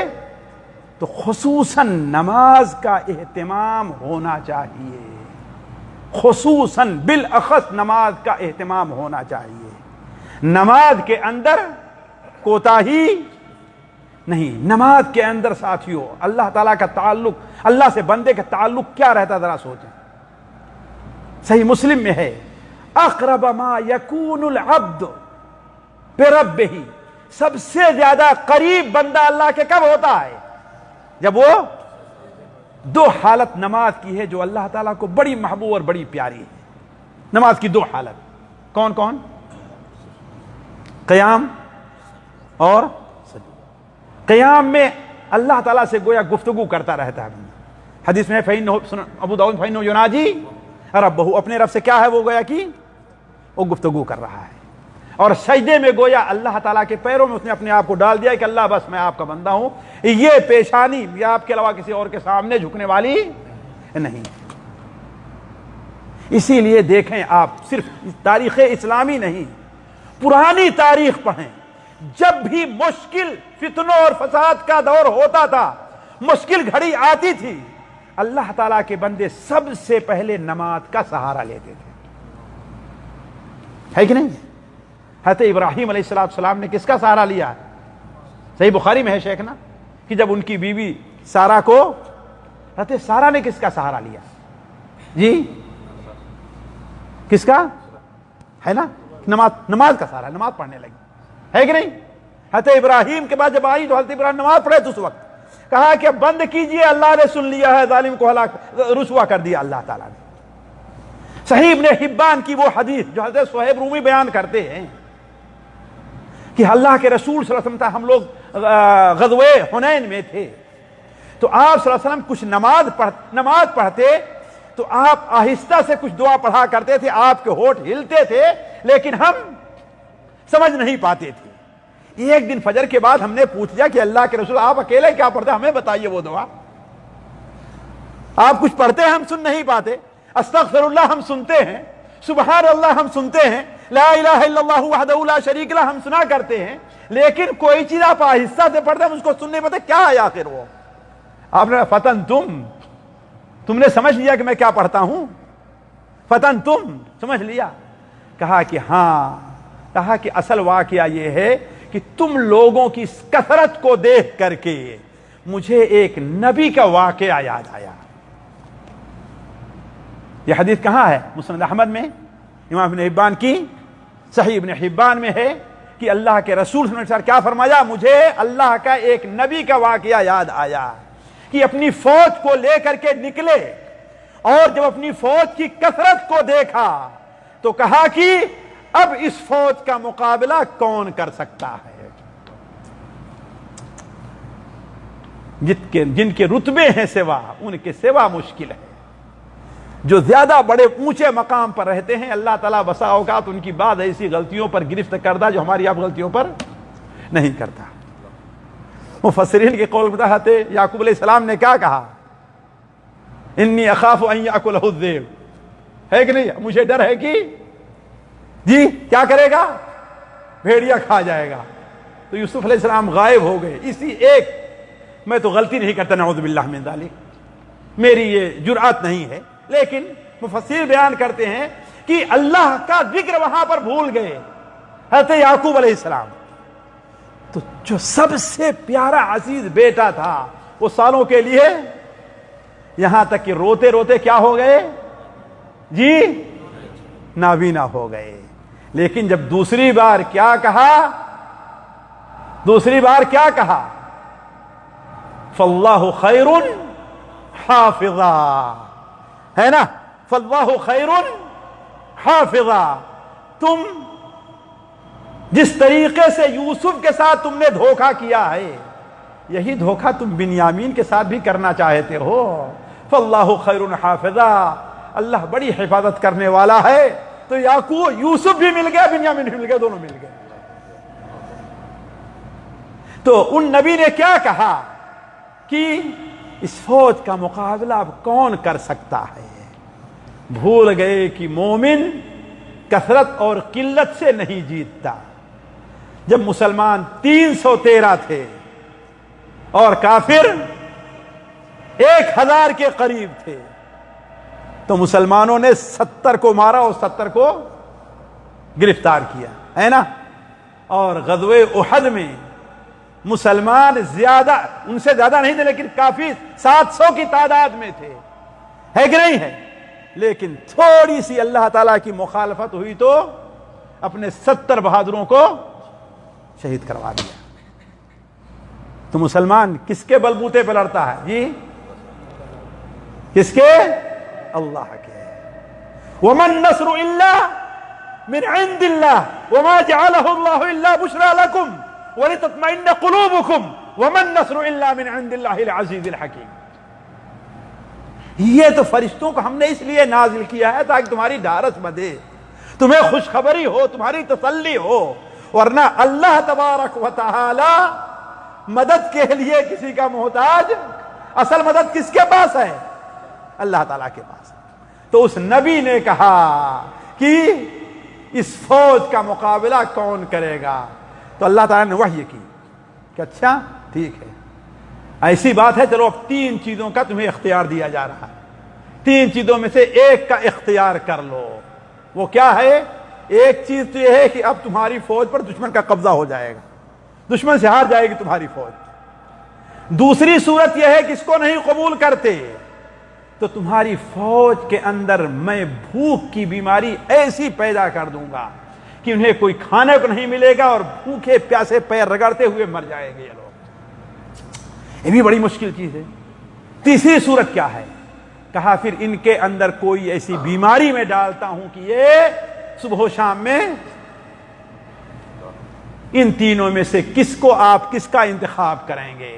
S1: تو خصوصاً نماز کا اہتمام ہونا چاہیے، خصوصاً بالاخص نماز کا اہتمام ہونا چاہیے. نماز کے اندر کوتاہی نہیں. نماز کے اندر ساتھیوں اللہ تعالیٰ کا تعلق، اللہ سے بندے کا تعلق کیا رہتا؟ ذرا سوچیں. صحیح مسلم میں ہے اقرب ما یکون العبد بربہ، سب سے زیادہ قریب بندہ اللہ کے کب ہوتا ہے؟ جب وہ دو حالت نماز کی ہے جو اللہ تعالیٰ کو بڑی محبوب اور بڑی پیاری ہے. نماز کی دو حالت کون کون؟ قیام اور سجود. قیام میں اللہ تعالیٰ سے گویا گفتگو کرتا رہتا ہے. حدیث میں ابو داؤد فإنه يناجي ربہ، اپنے رب سے کیا ہے وہ گویا کہ وہ گفتگو کر رہا ہے. اور سجدے میں گویا اللہ تعالیٰ کے پیروں میں اس نے اپنے آپ کو ڈال دیا کہ اللہ بس میں آپ کا بندہ ہوں، یہ پیشانی یہ آپ کے علاوہ کسی اور کے سامنے جھکنے والی نہیں. اسی لیے دیکھیں آپ صرف تاریخ اسلامی نہیں پرانی تاریخ پڑھیں، جب بھی مشکل فتنوں اور فساد کا دور ہوتا تھا، مشکل گھڑی آتی تھی، اللہ تعالیٰ کے بندے سب سے پہلے نماز کا سہارا لیتے تھے. ہے کہ نہیں؟ حضرت ابراہیم علیہ السلام نے کس کا سہارا لیا؟ صحیح بخاری میں ہے شیخنا کہ جب ان کی بیوی سارا کو، حضرت سارا نے کس کا سہارا لیا؟ جی کس کا؟ ہے نا نماز کا سہارا، نماز پڑھنے لگی. ہے کہ نہیں؟ حضرت ابراہیم کے بعد جب آئی تو حضرت ابراہیم نماز پڑھے تو اس وقت کہا کہ بند کیجئے، اللہ نے سن لیا ہے، ظالم کو ہلاک رسوا کر دیا اللہ تعالیٰ نے. صحیح ابن حبان کی وہ حدیث جو حضرت صہیب رومی بیان کرتے ہیں کہ اللہ کے رسول صلی اللہ علیہ وسلم ہم لوگ غزوہ حنین میں تھے تو آپ صلی اللہ علیہ وسلم کچھ نماز پڑھتے تو آپ آہستہ سے کچھ دعا پڑھا کرتے تھے، آپ کے ہونٹ ہلتے تھے لیکن ہم سمجھ نہیں پاتے تھے. ایک دن فجر کے بعد ہم نے پوچھ لیا کہ اللہ کے رسول آپ اکیلے کیا پڑھتے، ہمیں بتائیے وہ دعا. آپ کچھ پڑھتے ہیں ہم سن نہیں پاتے، استغفر اللہ ہم سنتے ہیں، سبحان اللہ ہم سنتے ہیں، لا الہ الا اللہ وحدہ لا شریک لہ ہم سنا کرتے ہیں، لیکن کوئی چیز آپ آہستہ سے پڑھتے ہیں ہم اس کو سن نہیں پاتے، کیا ہے آخر وہ؟ آپ نے فتن تم نے سمجھ لیا کہ میں کیا پڑھتا ہوں؟ فتن تم سمجھ لیا؟ کہا کہ ہاں. کہا کہ اصل واقعہ یہ ہے کہ تم لوگوں کی کثرت کو دیکھ کر کے مجھے ایک نبی کا واقعہ یاد آیا. یہ حدیث کہاں ہے؟ مسند احمد میں، امام ابن حبان کی صحیح ابن حبان میں ہے کہ اللہ کے رسول صلی اللہ علیہ وسلم کیا فرمایا، مجھے اللہ کا ایک نبی کا واقعہ یاد آیا کہ اپنی فوج کو لے کر کے نکلے اور جب اپنی فوج کی کثرت کو دیکھا تو کہا کہ اب اس فوج کا مقابلہ کون کر سکتا ہے؟ جن کے رتبے ہیں سوا، ان کے سوا مشکل ہے. جو زیادہ بڑے اونچے مقام پر رہتے ہیں اللہ تعالیٰ بسا اوقات ان کی بعض ایسی غلطیوں پر گرفت کردہ جو ہماری آپ غلطیوں پر نہیں کرتا. مفسرین کے قول بتاتے ہیں یعقوب علیہ السلام نے کیا کہا، انی اخاف ان یاکلہ الذئب. ہے کہ نہیں؟ مجھے ڈر ہے کہ جی کیا کرے گا؟ بھیڑیا کھا جائے گا. تو یوسف علیہ السلام غائب ہو گئے. اسی ایک میں تو غلطی نہیں کرتا نعوذ باللہ من ذالک، میری یہ جرأت نہیں ہے، لیکن مفسر بیان کرتے ہیں کہ اللہ کا ذکر وہاں پر بھول گئے حضرت یعقوب علیہ السلام. تو جو سب سے پیارا عزیز بیٹا تھا وہ سالوں کے لیے یہاں تک کہ روتے روتے کیا ہو گئے جی؟ نابینا ہو گئے. لیکن جب دوسری بار کیا کہا فاللہ خیر حافظا، ہے نا؟ فاللہ خیر حافظا. تم جس طریقے سے یوسف کے ساتھ تم نے دھوکہ کیا ہے یہی دھوکہ تم بنیامین کے ساتھ بھی کرنا چاہتے ہو. فاللہ خیر حافظا، اللہ بڑی حفاظت کرنے والا ہے. تو یوسف بھی مل گیا، بنیامین بھی مل گیا، دونوں مل گئے. تو ان نبی نے کیا کہا کہ اس فوج کا مقابلہ اب کون کر سکتا ہے؟ بھول گئے کہ مومن کثرت اور قلت سے نہیں جیتتا. جب مسلمان 313 تھے اور کافر 1000 کے قریب تھے تو مسلمانوں نے 70 کو مارا اور 70 کو گرفتار کیا، ہے نا؟ اور غزوہ احد میں مسلمان زیادہ، ان سے زیادہ نہیں تھے لیکن کافی 700 کی تعداد میں تھے، ہے کہ نہیں ہے؟ لیکن تھوڑی سی اللہ تعالیٰ کی مخالفت ہوئی تو اپنے 70 بہادروں کو شہید کروا دیا. تو مسلمان کس کے بلبوتے پہ لڑتا ہے جی؟ کس کے؟ اللہ کے۔ وَمَن نَّصْرُ إِلَّا مِنْ عِنْدِ اللَّهِ وَمَا جَعَلَهُ اللَّهُ إِلَّا بُشْرَىٰ لَكُمْ وَلِتَطْمَئِنَّ قُلُوبُكُمْ وَمَن نَّصْرُ إِلَّا مِنْ عِنْدِ اللَّهِ الْعَزِيزِ الْحَكِيمِ۔ یہ تو فرشتوں کو ہم نے اس لیے نازل کیا ہے تاکہ تمہاری ڈھارس بندھے، تمہیں خوشخبری ہو، تمہاری تسلی ہو، ورنہ اللہ تبارک و تعالی مدد کے لیے کسی کا محتاج، اصل مدد کس کے پاس ہے؟ اللہ تعالیٰ کے پاس۔ تو اس نبی نے کہا کہ اس فوج کا مقابلہ کون کرے گا؟ تو اللہ تعالیٰ نے وحی کی کہ اچھا ٹھیک ہے، ایسی بات ہے، چلو اب 3 چیزوں کا تمہیں اختیار دیا جا رہا ہے، 3 چیزوں میں سے ایک کا اختیار کر لو۔ وہ کیا ہے؟ ایک چیز تو یہ ہے کہ اب تمہاری فوج پر دشمن کا قبضہ ہو جائے گا، دشمن سے ہار جائے گی تمہاری فوج۔ دوسری صورت یہ ہے کہ اس کو نہیں قبول کرتے تو تمہاری فوج کے اندر میں بھوک کی بیماری ایسی پیدا کر دوں گا کہ انہیں کوئی کھانے کو نہیں ملے گا اور بھوکے پیاسے پیر رگڑتے ہوئے مر جائیں گے یہ لوگ۔ یہ بھی بڑی مشکل چیز ہے۔ تیسری صورت کیا ہے؟ کہا پھر ان کے اندر کوئی ایسی بیماری میں ڈالتا ہوں کہ یہ صبح و شام میں ان تینوں میں سے کس کو آپ کس کا انتخاب کریں گے؟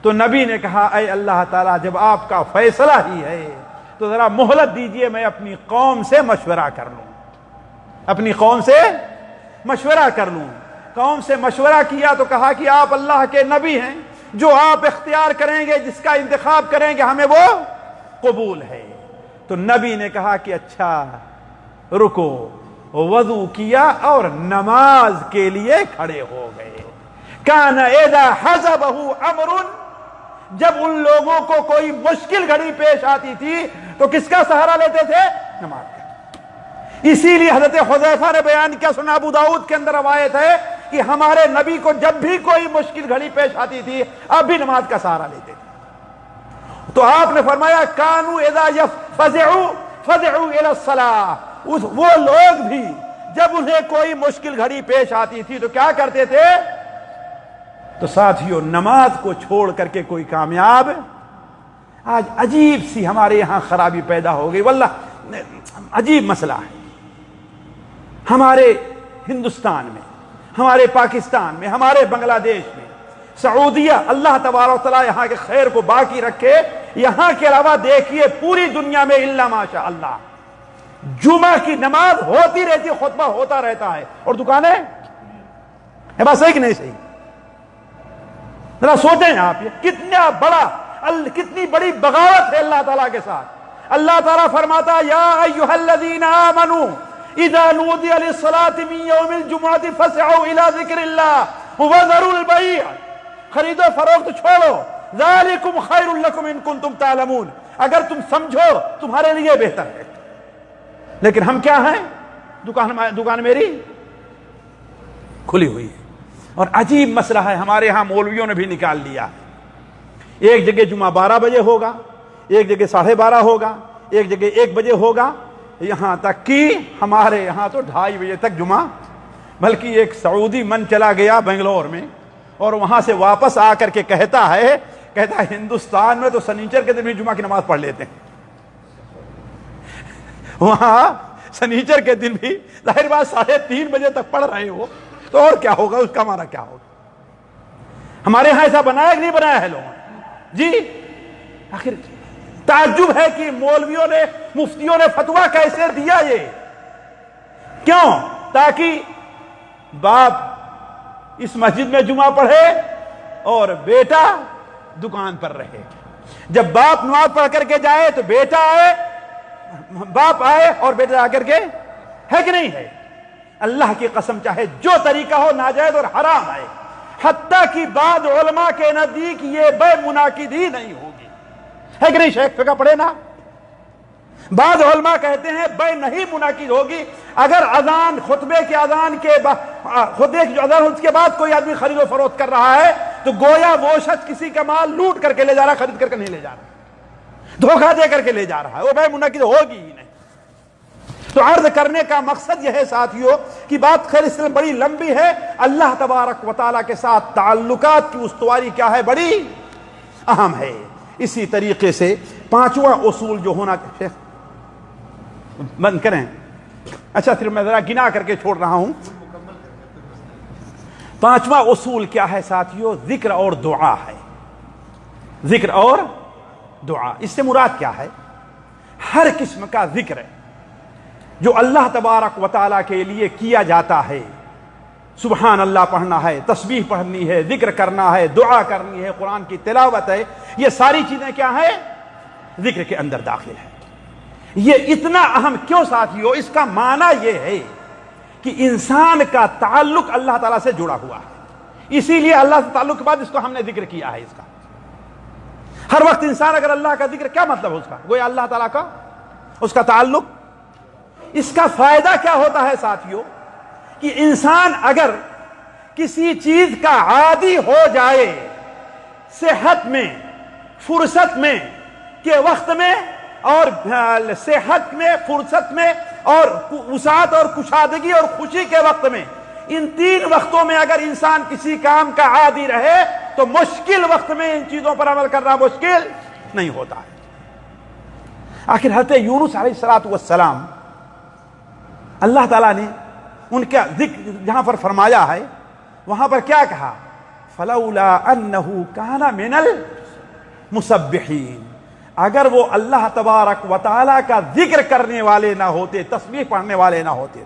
S1: تو نبی نے کہا اے اللہ تعالیٰ جب آپ کا فیصلہ ہی ہے تو ذرا مہلت دیجئے، میں اپنی قوم سے مشورہ کر لوں، اپنی قوم سے مشورہ کر لوں۔ قوم سے مشورہ کیا تو کہا کہ آپ اللہ کے نبی ہیں، جو آپ اختیار کریں گے، جس کا انتخاب کریں گے، ہمیں وہ قبول ہے۔ تو نبی نے کہا کہ اچھا رکو، وضو کیا اور نماز کے لیے کھڑے ہو گئے۔ کان اذا حزبہ امر، جب ان لوگوں کو کوئی مشکل گھڑی پیش آتی تھی تو کس کا سہارا لیتے تھے؟ نماز کا۔ اسی لیے حضرت حذیفہ نے بیان کیا، سنن ابو داؤد کے اندر روایت ہے کہ ہمارے نبی کو جب بھی کوئی مشکل گھڑی پیش آتی تھی اب بھی نماز کا سہارا لیتے تھے۔ تو آپ نے فرمایا کانوا اذا فزعوا الى الصلاۃ، وہ لوگ بھی جب انہیں کوئی مشکل گھڑی پیش آتی تھی تو کیا کرتے تھے؟ تو ساتھیوں نماز کو چھوڑ کر کے کوئی کامیاب۔ آج عجیب سی ہمارے یہاں خرابی پیدا ہو گئی، واللہ عجیب مسئلہ ہے۔ ہمارے ہندوستان میں، ہمارے پاکستان میں، ہمارے بنگلہ دیش میں، سعودیہ، اللہ تبارک و تعالیٰ یہاں کے خیر کو باقی رکھے، یہاں کے علاوہ دیکھیے پوری دنیا میں الا ماشاء اللہ جمعہ کی نماز ہوتی رہتی، خطبہ ہوتا رہتا ہے، اور دکانیں ہے بات صحیح کہ نہیں صحیح؟ ذرا سوچیں آپ، یہ کتنا بڑا کتنی بڑی بغاوت ہے اللہ تعالیٰ کے ساتھ۔ اللہ تعالیٰ فرماتا یا ایھا الذین آمنوا اذا نودی للصلاۃ من یوم الجمعۃ فاسعوا الی ذکر اللہ وذروا البیع، خرید و فروخت چھوڑو، ذالکم خیر لکم ان کنتم تعلمون، اگر تم سمجھو تمہارے لیے بہتر ہے۔ لیکن ہم کیا ہیں؟ دکان میری کھلی ہوئی ہے۔ اور عجیب مسئلہ ہے، ہمارے ہاں مولویوں نے بھی نکال لیا، ایک جگہ جمعہ 12 بجے ہوگا، ایک جگہ 12:30 ہوگا، ایک جگہ 1 بجے ہوگا، یہاں تک کہ ہمارے یہاں تو 2:30 بجے تک جمعہ۔ بلکہ ایک سعودی من چلا گیا بنگلور میں اور وہاں سے واپس آ کر کے کہتا ہے ہندوستان میں تو سنیچر کے دن بھی جمعہ کی نماز پڑھ لیتے ہیں، وہاں سنیچر کے دن بھی ظاہر بات 3:30 بجے تک پڑھ رہے ہو تو اور کیا ہوگا، اس کا معنی کیا ہوگا؟ ہمارے ہاں ایسا بنایا کہ نہیں بنایا ہے لوگوں نے جی؟ آخر تعجب ہے کہ مولویوں نے، مفتیوں نے فتویٰ کیسے دیا یہ؟ کیوں؟ تاکہ باپ اس مسجد میں جمعہ پڑھے اور بیٹا دکان پر رہے۔ جب باپ نماز پڑھ کر کے جائے تو بیٹا آئے، باپ آئے اور بیٹا آ کر کے، ہے کہ نہیں ہے؟ اللہ کی قسم چاہے جو طریقہ ہو ناجائز اور حرام ہے، حتیٰ کہ بعض علماء کے نزدیک یہ بے منعقد ہی نہیں ہوگی، ہے کہ نہیں؟ شیخ فقہ پڑھے نا، بعض علماء کہتے ہیں بے نہیں منعقد ہوگی اگر اذان، خطبے کی اذان کے خطبے کی اذان اس کے بعد کوئی آدمی خرید و فروخت کر رہا ہے تو گویا وہ شخص کسی کا مال لوٹ کر کے لے جا رہا، خرید کر کے نہیں لے جا رہا، دھوکہ دے کر کے لے جا رہا ہے، وہ بے منعقد ہوگی ہی نہیں۔ تو عرض کرنے کا مقصد یہ ہے ساتھیوں
S2: کی بات خیر اس میں بڑی لمبی ہے. اللہ تبارک و تعالیٰ کے ساتھ تعلقات کی استواری کیا ہے؟ بڑی اہم ہے. اسی طریقے سے پانچواں اصول جو ہونا بند کریں. اچھا صرف میں ذرا گنا کر کے چھوڑ رہا ہوں. پانچواں اصول کیا ہے ساتھیوں؟ ذکر اور دعا ہے. ذکر اور دعا، اس سے مراد کیا ہے؟ ہر قسم کا ذکر جو اللہ تبارک و تعالیٰ کے لیے کیا جاتا ہے، سبحان اللہ پڑھنا ہے، تسبیح پڑھنی ہے، ذکر کرنا ہے، دعا کرنی ہے، قرآن کی تلاوت ہے، یہ ساری چیزیں کیا ہیں؟ ذکر کے اندر داخل ہے. یہ اتنا اہم کیوں ساتھیوں؟ اس کا معنی یہ ہے کہ انسان کا تعلق اللہ تعالیٰ سے جڑا ہوا ہے. اسی لیے اللہ سے تعلق کے بعد اس کو ہم نے ذکر کیا ہے. اس کا ہر وقت انسان اگر اللہ کا ذکر، کیا مطلب اس کا؟ گویا اللہ تعالیٰ کا اس کا تعلق. اس کا فائدہ کیا ہوتا ہے ساتھیوں؟ کہ انسان اگر کسی چیز کا عادی ہو جائے، صحت میں، فرصت میں کے وقت میں، اور صحت میں، فرصت میں، اور وسعت اور کشادگی اور خوشی کے وقت میں، ان تین وقتوں میں اگر انسان کسی کام کا عادی رہے تو مشکل وقت میں ان چیزوں پر عمل کرنا مشکل نہیں ہوتا ہے. آخر حضرت یونس علیہ السلام، اللہ تعالیٰ نے ان کا ذکر جہاں پر فرمایا ہے وہاں پر کیا کہا؟ فلولا انہ کان من المسبحین. اگر وہ اللہ تبارک و تعالیٰ کا ذکر کرنے والے نہ ہوتے، تسبیح پڑھنے والے نہ ہوتے.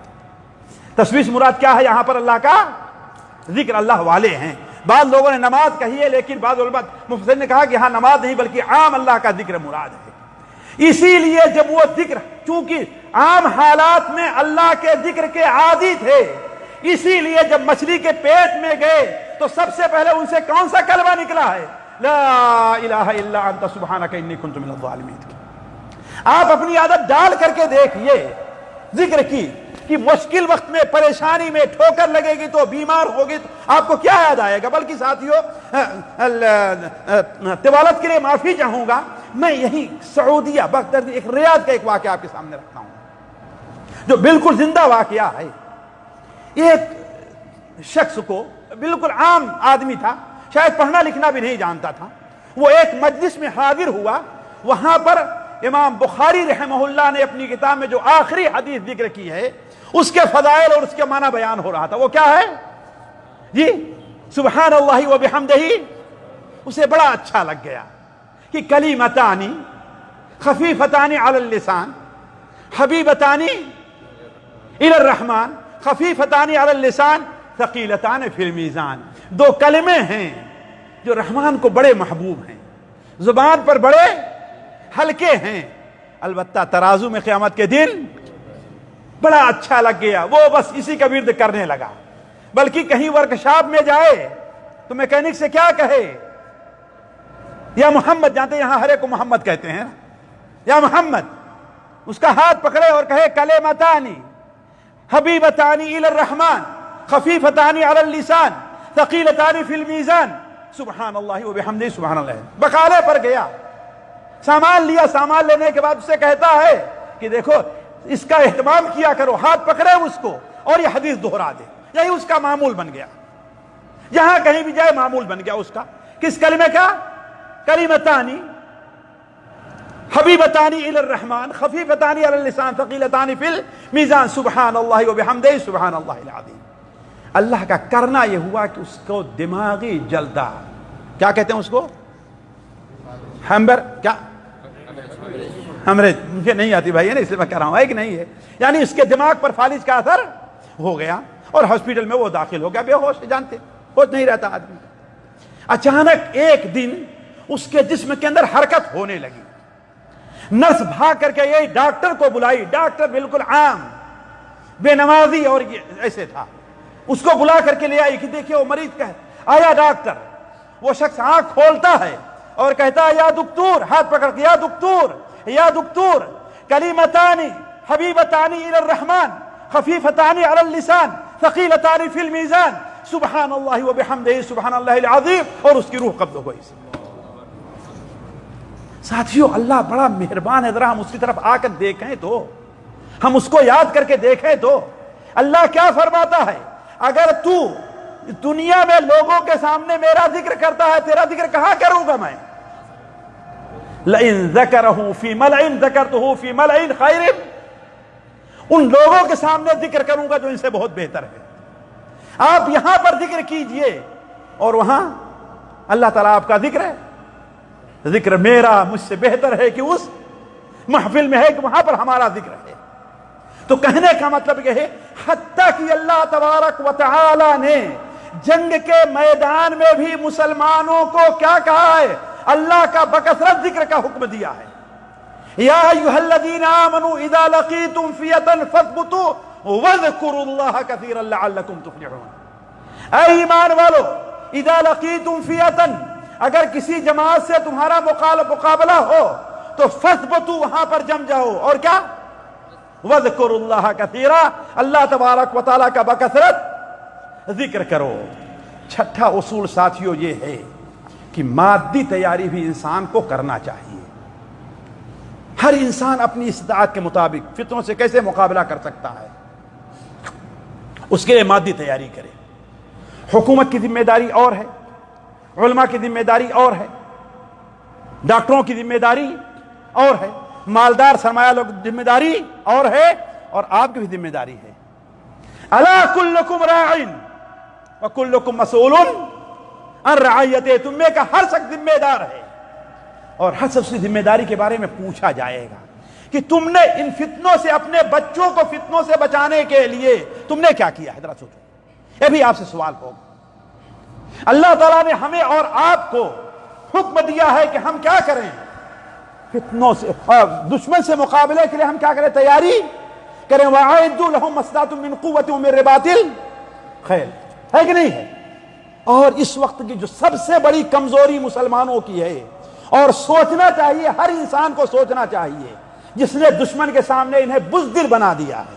S2: تسبیح مراد کیا ہے یہاں پر؟ اللہ کا ذکر، اللہ والے ہیں. بعض لوگوں نے نماز کہی ہے، لیکن بعض علماء مفسرین نے کہا کہ یہاں نماز نہیں بلکہ عام اللہ کا ذکر مراد ہے. اسی لیے جب وہ ذکر، چونکہ عام حالات میں اللہ کے ذکر کے عادی تھے، اسی لیے جب مچھلی کے پیٹ میں گئے تو سب سے پہلے ان سے کون سا کلمہ نکلا ہے؟ لا الہ الا انت سبحانک انی کنت من الظالمین. آپ اپنی عادت ڈال کر کے دیکھیے ذکر کی کہ مشکل وقت میں، پریشانی میں، ٹھوکر لگے گی تو، بیمار ہوگی تو آپ کو کیا یاد آئے گا؟ بلکہ ساتھیوں طوالت کے لیے معافی چاہوں گا، میں یہی سعودیہ بغداد ایک ریاض کا ایک واقعہ آپ کے سامنے رکھتا ہوں جو بالکل زندہ واقعہ ہے. ایک شخص کو، بالکل عام آدمی تھا، شاید پڑھنا لکھنا بھی نہیں جانتا تھا، وہ ایک مجلس میں حاضر ہوا. وہاں پر امام بخاری رحمہ اللہ نے اپنی کتاب میں جو آخری حدیث ذکر کی ہے اس کے فضائل اور اس کے معنی بیان ہو رہا تھا. وہ کیا ہے جی؟ سبحان اللہ و بحمدہ. اسے بڑا اچھا لگ گیا کہ کلمتان خفیفتان علی اللسان حبیبتان الی الرحمن خفیفتان علی اللسان ثقیلتان فی المیزان. دو کلمے ہیں جو رحمان کو بڑے محبوب ہیں، زبان پر بڑے ہلکے ہیں، البتہ ترازو میں قیامت کے دن بڑا اچھا لگ گیا. وہ بس اسی کا ورد کرنے لگا. بلکہ کہیں ورکشاپ میں جائے تو میکینک سے کیا کہے؟ یا محمد، جانتے یہاں ہر ایک کو محمد کہتے ہیں نا، یا محمد، اس کا ہاتھ پکڑے اور کہے کلمتانی حبیبتانی الی الرحمن خفیفتانی علی اللسان ثقیلتانی فی المیزان سبحان اللہ و بحمدہ سبحان اللہ. بقالے پر گیا، سامان لیا، سامان لینے کے بعد اسے کہتا ہے کہ دیکھو اس کا اہتمام کیا کرو، ہاتھ پکڑے اس کو اور یہ حدیث دہرا دے. یہی اس کا معمول بن گیا، جہاں کہیں بھی جائے معمول بن گیا اس کا. کس کلمے کا؟ کلمتانی حبیبتانی الی الرحمن خفیفتانی علی اللسان ثقیلتانی فی المیزان سبحان اللہ و بحمدہ سبحان اللہ العظیم. اللہ کا کرنا یہ ہوا کہ اس کو دماغی جلدہ، کیا کہتے ہیں اس کو؟ کیا ہمریج، مجھے نہیں آتی بھائی ہے نا، اس لیے میں کہہ رہا ہوں ہے کہ نہیں ہے. یعنی اس کے دماغ پر فالج کا اثر ہو گیا اور ہاسپٹل میں وہ داخل ہو گیا، بے ہوش، جانتے ہوش نہیں رہتا آدمی. اچانک ایک دن اس کے جسم کے اندر حرکت ہونے لگی. نرس بھاگ کر کے یہی ڈاکٹر کو بلائی. ڈاکٹر بالکل عام بے نمازی اور ایسے تھا، اس کو بلا کر کے لے آئی کہ دیکھیے وہ مریض کا ہے. آیا ڈاکٹر، وہ شخص آنکھ کھولتا ہے اور کہتا ہے یا دکتور، ہاتھ پکڑ کے یا دکتور، یا دکتور کلمتان حبیبتان الی الرحمن خفیفتان علی اللسان ثقیلتان فی المیزان سبحان اللہ و بحمدہ سبحان اللہ العظیم. اور اس کی روح قبض ہو گئی. ساتھیوں اللہ بڑا مہربان ہے. ذرا ہم اس کی طرف آ کر دیکھیں تو، ہم اس کو یاد کر کے دیکھیں تو. اللہ کیا فرماتا ہے؟ اگر تو دنیا میں لوگوں کے سامنے میرا ذکر کرتا ہے، تیرا ذکر کہاں کروں گا میں؟ لئن ذکرہ فی ملع ذکرتہ فی ملع خیر، ان لوگوں کے سامنے ذکر کروں گا جو ان سے بہت بہتر ہے۔ آپ یہاں پر ذکر کیجئے اور وہاں اللہ تعالیٰ آپ کا ذکر ہے، ذکر میرا مجھ سے بہتر ہے کہ اس محفل میں ہے کہ وہاں پر ہمارا ذکر ہے۔ تو کہنے کا مطلب یہ ہے حتیٰ کہ اللہ تبارک و تعالی نے جنگ کے میدان میں بھی مسلمانوں کو کیا کہا ہے؟ اللہ کا بکثرت ذکر کا حکم دیا ہے۔ یا ایھا الذین آمنوا اذا لقیتم فئۃ فاثبتوا واذکروا اللہ کثیرا لعلکم تفلحون۔ اے ایمان والو، اذا لقیتم فئۃ، اگر کسی جماعت سے تمہارا مقابلہ ہو تو فاثبتوا، وہاں پر جم جاؤ، اور کیا؟ وَاذْكُرُوا اللَّهَ كَثِيرًا، اللہ تبارک و تعالیٰ کا بکثرت ذکر کرو۔ چھٹا اصول ساتھیو یہ ہے کہ مادی تیاری بھی انسان کو کرنا چاہیے۔ ہر انسان اپنی استطاعت کے مطابق فتنوں سے کیسے مقابلہ کر سکتا ہے، اس کے لیے مادی تیاری کرے۔ حکومت کی ذمہ داری اور ہے، علماء کی ذمہ داری اور ہے، ڈاکٹروں کی ذمہ داری اور ہے، مالدار سرمایہ لوگ ذمہ داری اور ہے، اور آپ کی بھی ذمہ داری ہے۔ الا کلکم راع وکلکم مسئول عن رعیتہ، تم میں کا ہر شخص ذمہ دار ہے اور ہر شخص کی ذمہ داری کے بارے میں پوچھا جائے گا کہ تم نے ان فتنوں سے، اپنے بچوں کو فتنوں سے بچانے کے لیے تم نے کیا کیا ہے؟ ذرا سوچو، یہ بھی آپ سے سوال ہوگا۔ اللہ تعالیٰ نے ہمیں اور آپ کو حکم دیا ہے کہ ہم کیا کریں؟ فتنوں سے، دشمن سے مقابلے کے لیے ہم کیا کریں؟ تیاری کریں۔ وَأَعِدُّوا لَهُم مَّا اسْتَطَعْتُم مِّن قُوَّةٍ وَمِن رِّبَاطِ الْخَيْلِ، ہے کہ نہیں ہے؟ اور اس وقت کی جو سب سے بڑی کمزوری مسلمانوں کی ہے، اور سوچنا چاہیے، ہر انسان کو سوچنا چاہیے، جس نے دشمن کے سامنے انہیں بزدل بنا دیا ہے،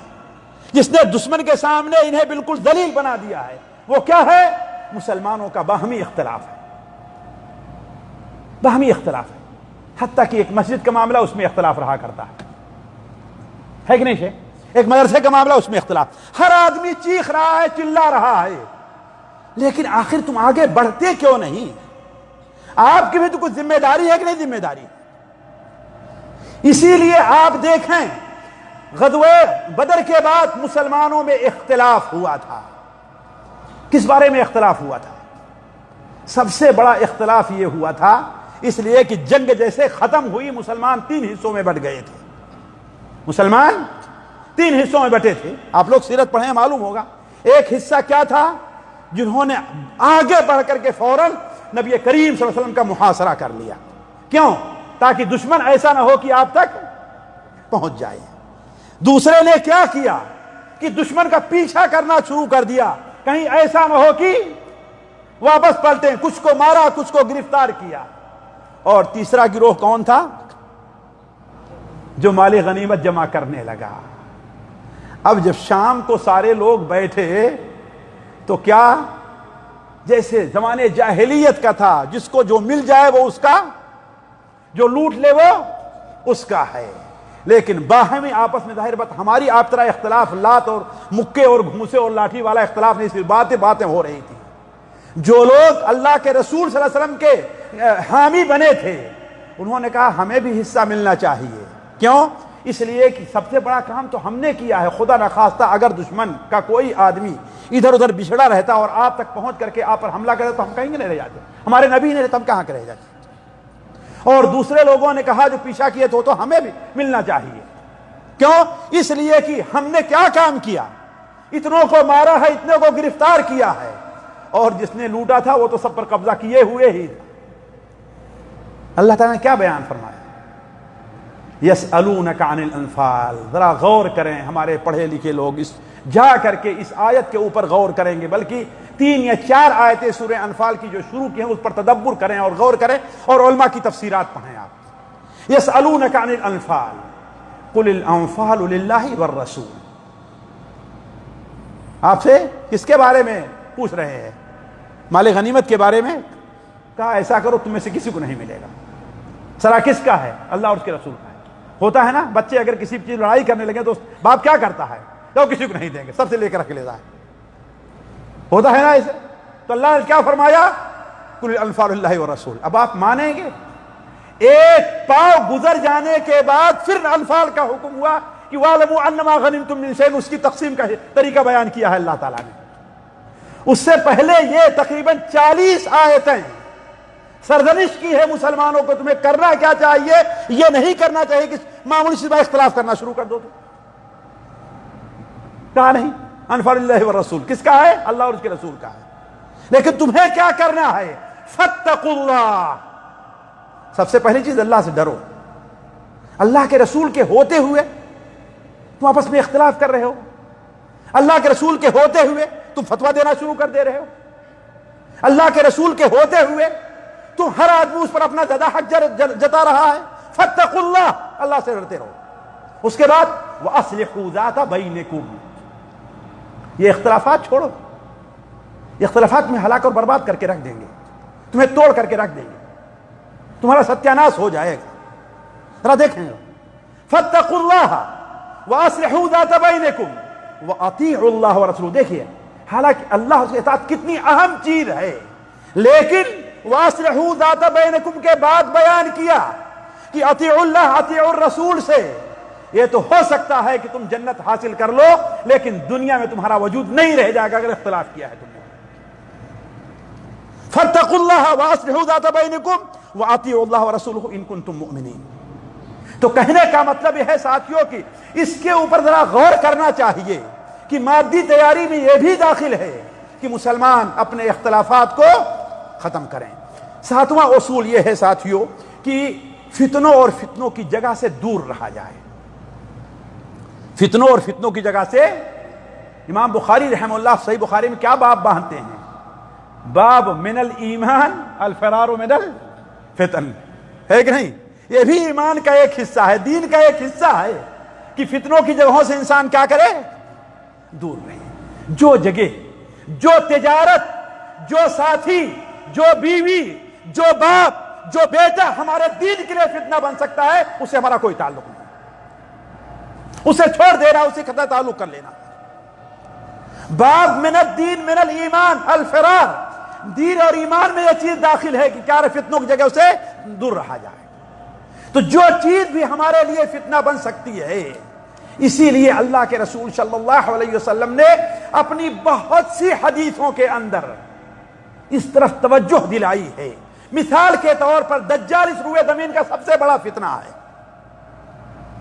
S2: جس نے دشمن کے سامنے انہیں بالکل ذلیل بنا دیا ہے، وہ کیا ہے؟ مسلمانوں کا باہمی اختلاف ہے، باہمی اختلاف ہے۔ حتیٰ کہ ایک مسجد کا معاملہ اس میں اختلاف رہا کرتا ہے کہ نہیں ہے؟ ایک مدرسے کا معاملہ اس میں اختلاف، ہر آدمی چیخ رہا ہے، چلا رہا ہے، لیکن آخر تم آگے بڑھتے کیوں نہیں؟ آپ کی بھی تو کچھ ذمہ داری ہے کہ نہیں ذمہ داری؟ اسی لیے آپ دیکھیں غزوہ بدر کے بعد مسلمانوں میں اختلاف ہوا تھا۔ کس بارے میں اختلاف ہوا تھا؟ سب سے بڑا اختلاف یہ ہوا تھا اس لیے کہ جنگ جیسے ختم ہوئی، مسلمان 3 حصوں میں بٹ گئے تھے، مسلمان 3 حصوں میں بٹے تھے۔ آپ لوگ سیرت پڑھیں معلوم ہوگا۔ ایک حصہ کیا تھا؟ جنہوں نے آگے بڑھ کر کے فوراً نبی کریم صلی اللہ علیہ وسلم کا محاصرہ کر لیا۔ کیوں؟ تاکہ دشمن ایسا نہ ہو کہ آپ تک پہنچ جائے۔ دوسرے نے کیا کیا کہ دشمن کا پیچھا کرنا شروع کر دیا، کہیں ایسا نہ ہو کہ واپس پلٹیں، کچھ کو مارا، کچھ کو گرفتار کیا۔ اور تیسرا گروہ کون تھا؟ جو مال غنیمت جمع کرنے لگا۔ اب جب شام کو سارے لوگ بیٹھے تو کیا جیسے زمانے جاہلیت کا تھا، جس کو جو مل جائے وہ اس کا، جو لوٹ لے وہ اس کا ہے۔ لیکن باہمی آپس میں ظاہر بات ہماری آپ طرح اختلاف لات اور مکے اور گھوسے اور لاٹھی والا اختلاف نہیں، صرف باتیں ہو رہی تھی۔ جو لوگ اللہ کے رسول صلی اللہ علیہ وسلم کے حامی بنے تھے، انہوں نے کہا ہمیں بھی حصہ ملنا چاہیے۔ کیوں؟ اس لیے کہ سب سے بڑا کام تو ہم نے کیا ہے۔ خدا نخواستہ اگر دشمن کا کوئی آدمی ادھر ادھر بچھڑا رہتا اور آپ تک پہنچ کر کے آپ پر حملہ کرتا تو ہم کہیں گے نہیں رہ جاتے، ہمارے نبی نے تم کہاں کے رہ جاتے۔ اور دوسرے لوگوں نے کہا جو پیچھا کیے تھے تو ہمیں بھی ملنا چاہیے۔ کیوں؟ اس لیے کہ ہم نے کیا کام کیا؟ اتنوں کو مارا ہے، اتنے کو گرفتار کیا ہے، اور جس نے لوٹا تھا وہ تو سب پر قبضہ کیے ہوئے ہی تھا۔ اللہ تعالیٰ نے کیا بیان فرمایا؟ یسألونک عن الانفال، ذرا غور کریں ہمارے پڑھے لکھے لوگ، اس جا کر کے اس آیت کے اوپر غور کریں گے، بلکہ 3 یا 4 آیتیں سورہ انفال کی جو شروع کی ہیں اس پر تدبر کریں اور غور کریں، اور علماء کی تفسیرات پڑھیں آپ۔ یسألونک عن الانفال قل الانفال للہ والرسول، آپ سے کس کے بارے میں پوچھ رہے ہیں؟ مال غنیمت کے بارے میں۔ کہا ایسا کرو تم میں سے کسی کو نہیں ملے گا۔ سرا کس کا ہے؟ اللہ اور اس کے رسول کا ہے۔ ہوتا ہے نا، بچے اگر کسی چیز لڑائی کرنے لگے تو باپ کیا کرتا ہے؟ تو کسی کو نہیں دیں گے، سب سے لے کر رکھ لے جائے، ہوتا ہے نا ایسے؟ تو اللہ نے کیا فرمایا؟ قل انفال اللہ والرسول. اب آپ مانیں گے ایک پاؤ گزر جانے کے بعد پھر انفال کا حکم ہوا کہ وَاعْلَمُوا أَنَّمَا غَنِمْتُم مِّن شَيْءٍ، اس کی تقسیم کا طریقہ بیان کیا ہے اللہ تعالیٰ نے. اس سے پہلے یہ تقریباً 40 آیتیں سرزنش کی ہے مسلمانوں کو، تمہیں کرنا کیا چاہیے، یہ نہیں کرنا چاہیے کہ معمولی سی بات اختلاف کرنا شروع کر دو. کہا نہیں، انفال اللہ والرسول کس کا ہے؟ اللہ اور اس کے رسول کا ہے. لیکن تمہیں کیا کرنا ہے؟ فاتقوا اللہ. سب سے پہلی چیز اللہ سے ڈرو. اللہ کے رسول کے ہوتے ہوئے تم آپس میں اختلاف کر رہے ہو، اللہ کے رسول کے ہوتے ہوئے تم فتویٰ دینا شروع کر دے رہے ہو، اللہ کے رسول کے ہوتے ہوئے تم ہر آدمی اس پر اپنا زیادہ حق جتا رہا ہے. فاتقوا اللہ، اللہ سے ڈرتے رہو. اس کے بعد وَأَصْلِحُوا ذَاتَ بَيْنِكُمْ، یہ اختلافات چھوڑو، یہ اختلافات میں ہلاک اور برباد کر کے رکھ دیں گے، تمہیں توڑ کر کے رکھ دیں گے، تمہارا ستیاناش ہو جائے گا. ذرا دیکھیں گے فاتقوا اللہ وَأَصْلِحُوا ذَاتَ بَيْنِكُمْ وَأَطِيعُوا اللَّهَ وَرَسُولَهُ. دیکھیے حالانکہ اللہ کی اطاعت کتنی اہم چیز ہے، لیکن وَأَصْلِحُوا ذَاتَ بَيْنِكُمْ کے بعد بیان کیا کہ اطیعوا اللہ اطیعوا الرسول سے. یہ تو ہو سکتا ہے کہ تم جنت حاصل کر لو، لیکن دنیا میں تمہارا وجود نہیں رہ جائے گا اگر اختلاف کیا ہے تم نے. فاتقوا اللہ واصلحوا ذات بینکم واطیعوا اللہ ورسولہ ان کنتم مؤمنین. تو کہنے کا مطلب یہ ہے ساتھیوں کہ اس کے اوپر ذرا غور کرنا چاہیے کہ مادی تیاری میں یہ بھی داخل ہے کہ مسلمان اپنے اختلافات کو ختم کریں. ساتواں اصول یہ ہے ساتھیوں کہ فتنوں اور فتنوں کی جگہ سے دور رہا جائے. فتنوں اور فتنوں کی جگہ سے امام بخاری رحمہ اللہ صحیح بخاری میں کیا باب باندھتے ہیں؟ باب من الایمان الفرار من الفتن، ہے کہ نہیں؟ یہ بھی ایمان کا ایک حصہ ہے، دین کا ایک حصہ ہے کہ فتنوں کی جگہوں سے انسان کیا کرے؟ دور رہے. جو جگہ، جو تجارت، جو ساتھی، جو بیوی، جو باپ، جو بیٹا ہمارے دین کے لیے فتنہ بن سکتا ہے، اس سے ہمارا کوئی تعلق نہیں، اسے چھوڑ دینا، اسے قطع تعلق کر لینا. باب من الدین من الایمان الفرار، دین اور ایمان میں یہ چیز داخل ہے کہ کیا فتنوں کی جگہ سے دور رہا جائے. تو جو چیز بھی ہمارے لیے فتنہ بن سکتی ہے، اسی لیے اللہ کے رسول صلی اللہ علیہ وسلم نے اپنی بہت سی حدیثوں کے اندر اس طرف توجہ دلائی ہے. مثال کے طور پر دجال اس روئے زمین کا سب سے بڑا فتنہ ہے.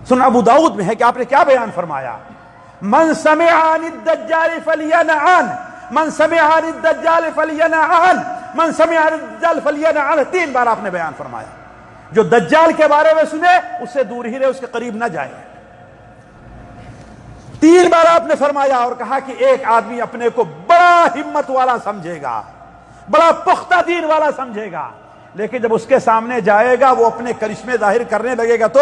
S2: سن ابو داؤد میں ہے کہ آپ نے کیا بیان فرمایا؟ من سمع عن الدجال فلینعن، من سمع عن الدجال فلینعن، من سمع عن الدجال فلینعن. 3 بار آپ نے بیان فرمایا. جو دجال کے بارے میں سنے اس سے دور ہی رہے، اس کے قریب نہ جائے. 3 بار آپ نے فرمایا اور کہا کہ ایک آدمی اپنے کو بڑا ہمت والا سمجھے گا، بڑا پختہ دین والا سمجھے گا، لیکن جب اس کے سامنے جائے گا وہ اپنے کرشمے ظاہر کرنے لگے گا تو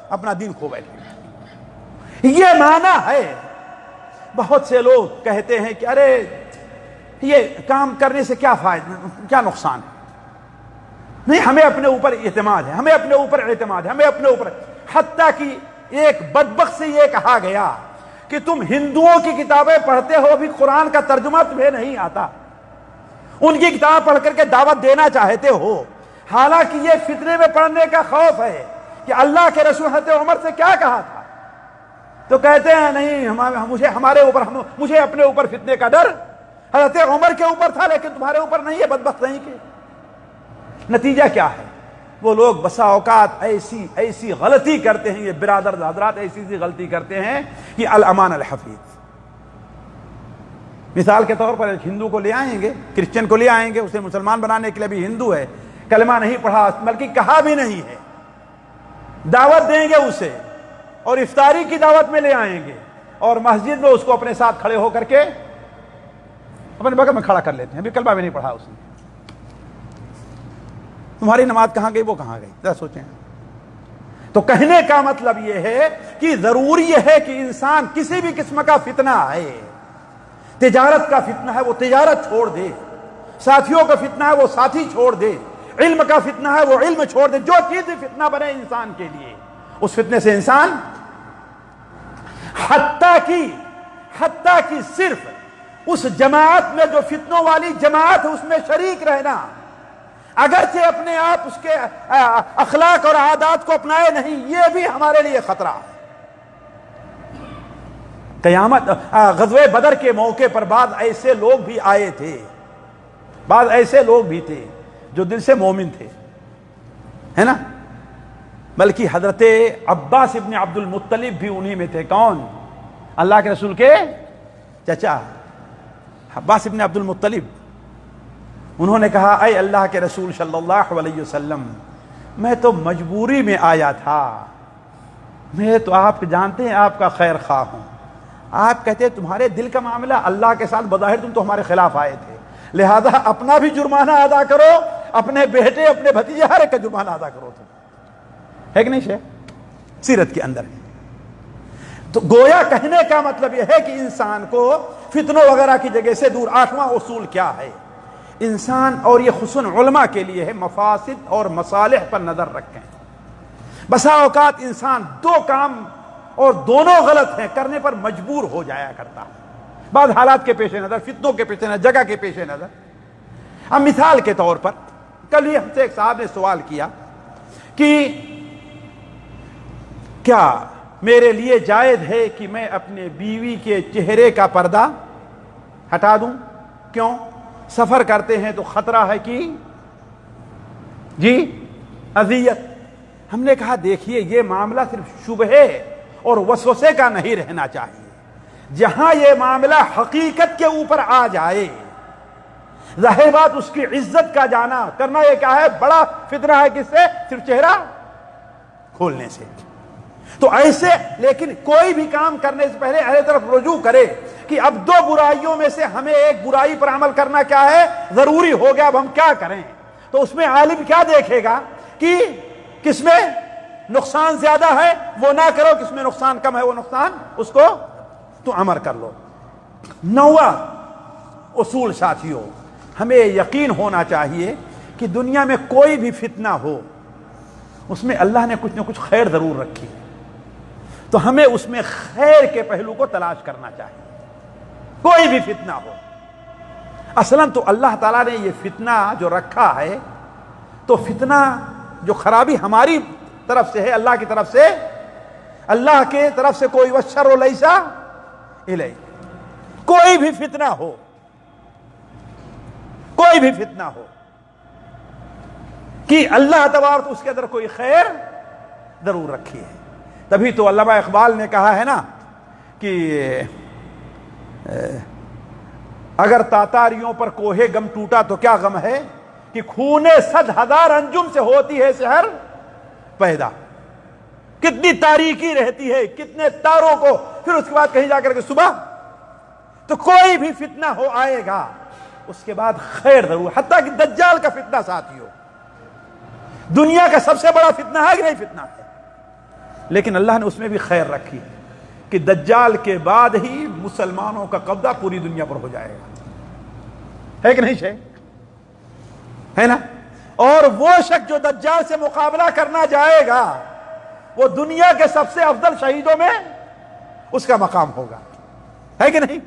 S2: اپنا دین کھو بیٹھے گا. یہ معنی ہے. بہت سے لوگ کہتے ہیں کہ ارے یہ کام کرنے سے کیا فائدہ، کیا نقصان ہے؟ نہیں، ہمیں اپنے اوپر اعتماد ہے، ہمیں اپنے اوپر اعتماد ہے، ہمیں اپنے اوپر. حتیٰ کہ ایک بدبخت سے یہ کہا گیا کہ تم ہندوؤں کی کتابیں پڑھتے ہو، ابھی قرآن کا ترجمہ تمہیں نہیں آتا، ان کی کتاب پڑھ کر کے دعوت دینا چاہتے ہو. حالانکہ یہ فتنے میں پڑھنے کا خوف ہے کہ اللہ کے رسول حضرت عمر سے کیا کہا تھا، تو کہتے ہیں نہیں، مجھے اپنے اوپر فتنے کا ڈر حضرت عمر کے اوپر تھا لیکن تمہارے اوپر نہیں ہے. بدبخت نہیں کہ نتیجہ کیا ہے؟ وہ لوگ بسا اوقات ایسی غلطی کرتے ہیں، یہ برادر حضرات ایسی غلطی کرتے ہیں کہ الامان الحفیظ. مثال کے طور پر ایک ہندو کو لے آئیں گے، کرسچن کو لے آئیں گے، اسے مسلمان بنانے کے لیے بھی ہندو ہے، کلمہ نہیں پڑھا بلکہ کہا بھی نہیں ہے، دعوت دیں گے اسے اور افطاری کی دعوت میں لے آئیں گے اور مسجد میں اس کو اپنے ساتھ کھڑے ہو کر کے اپنے بغل میں کھڑا کر لیتے ہیں. ابھی کلمہ بھی نہیں پڑھا اس نے. تمہاری نماز کہاں گئی، وہ کہاں گئی؟ ذرا سوچیں. تو کہنے کا مطلب یہ ہے کہ ضروری ہے کہ انسان کسی بھی قسم کا فتنہ آئے، تجارت کا فتنہ ہے وہ تجارت چھوڑ دے، ساتھیوں کا فتنہ ہے وہ ساتھی چھوڑ دے، علم کا فتنہ ہے وہ علم چھوڑ دے. جو چیز فتنہ بنے انسان کے لیے اس فتنے سے انسان. حتیٰ کہ حتیٰ کہ صرف اس جماعت میں جو فتنوں والی جماعت ہے اس میں شریک رہنا، اگرچہ اپنے آپ اس کے اخلاق اور عادات کو اپنائے نہیں، یہ بھی ہمارے لیے خطرہ ہے۔ قیامت غزوہ بدر کے موقع پر بعض ایسے لوگ بھی آئے تھے، بعض ایسے لوگ بھی تھے جو دل سے مومن تھے، ہے نا، بلکہ حضرت عباس ابن عبد المطلب بھی انہی میں تھے۔ کون؟ اللہ کے رسول کے چچا عباس ابن عبد المطلب۔ انہوں نے کہا اے اللہ کے رسول صلی اللہ علیہ وسلم، میں تو مجبوری میں آیا تھا، میں تو آپ جانتے ہیں آپ کا خیر خواہ ہوں، آپ کہتے ہیں تمہارے دل کا معاملہ اللہ کے ساتھ، بظاہر تم تو ہمارے خلاف آئے تھے، لہذا اپنا بھی جرمانہ ادا کرو، اپنے بیٹے اپنے بھتیجے ہر ایک کا جرمانہ ادا کرو۔ تم ہے کہ نہیں شیخ؟ سیرت کے اندر تو گویا کہنے کا مطلب یہ ہے کہ انسان کو فتنوں وغیرہ کی جگہ سے دور۔ آٹھواں اصول کیا ہے؟ انسان، اور یہ خصوصاً علماء کے لیے ہے، مفاسد اور مصالح پر نظر رکھیں۔ بسا اوقات انسان دو کام اور دونوں غلط ہیں کرنے پر مجبور ہو جایا کرتا ہے، بعض حالات کے پیش نظر، فتنوں کے پیش نظر، جگہ کے پیش نظر۔ اب مثال کے طور پر کل ہی ہم سے ایک صاحب نے سوال کیا کہ کیا میرے لیے جائز ہے کہ میں اپنے بیوی کے چہرے کا پردہ ہٹا دوں؟ کیوں؟ سفر کرتے ہیں تو خطرہ ہے کہ جی اذیت۔ ہم نے کہا دیکھیے یہ معاملہ صرف شبہے اور وسوسے کا نہیں رہنا چاہیے، جہاں یہ معاملہ حقیقت کے اوپر آ جائے، ظاہر بات اس کی عزت کا جانا کرنا یہ کیا ہے، بڑا فتنہ ہے۔ کس سے؟ صرف چہرہ کھولنے سے۔ تو ایسے لیکن کوئی بھی کام کرنے سے پہلے اہل طرف رجوع کرے کہ اب دو برائیوں میں سے ہمیں ایک برائی پر عمل کرنا کیا ہے، ضروری ہو گیا، اب ہم کیا کریں؟ تو اس میں عالم کیا دیکھے گا کہ کس میں نقصان زیادہ ہے وہ نہ کرو، کس میں نقصان کم ہے وہ نقصان اس کو تو عمل کر لو۔ نواں اصول ساتھیوں، ہمیں یقین ہونا چاہیے کہ دنیا میں کوئی بھی فتنہ ہو اس میں اللہ نے کچھ نہ کچھ خیر ضرور رکھی، تو ہمیں اس میں خیر کے پہلو کو تلاش کرنا چاہیے۔ کوئی بھی فتنہ ہو، اصلاً تو اللہ تعالیٰ نے یہ فتنہ جو رکھا ہے، تو فتنہ جو خرابی ہماری طرف سے ہے، اللہ کی طرف سے، اللہ کے طرف سے کوئی والشر لیس الیہ، کوئی بھی فتنہ ہو، کوئی بھی فتنہ ہو کہ اللہ تبارک اس کے اندر کوئی خیر ضرور رکھی ہے۔ تبھی تو علامہ اقبال نے کہا ہے نا کہ اگر تاتاریوں پر کوہ غم ٹوٹا تو کیا غم ہے کہ خونے 100,000 انجم سے ہوتی ہے سحر پیدا۔ کتنی تاریکی رہتی ہے، کتنے تاروں کو، پھر اس کے بعد کہیں جا کر کے صبح۔ تو کوئی بھی فتنہ ہو آئے گا، اس کے بعد خیر ضرور، حتیٰ کہ دجال کا فتنہ ساتھیو دنیا کا سب سے بڑا فتنہ ہے کہ نہیں؟ فتنہ ہے، لیکن اللہ نے اس میں بھی خیر رکھی کہ دجال کے بعد ہی مسلمانوں کا قبضہ پوری دنیا پر ہو جائے گا، ہے کہ نہیں شیخ؟ ہے نا؟ اور وہ شخص جو دجال سے مقابلہ کرنا جائے گا وہ دنیا کے سب سے افضل شہیدوں میں اس کا مقام ہوگا، ہے کہ نہیں؟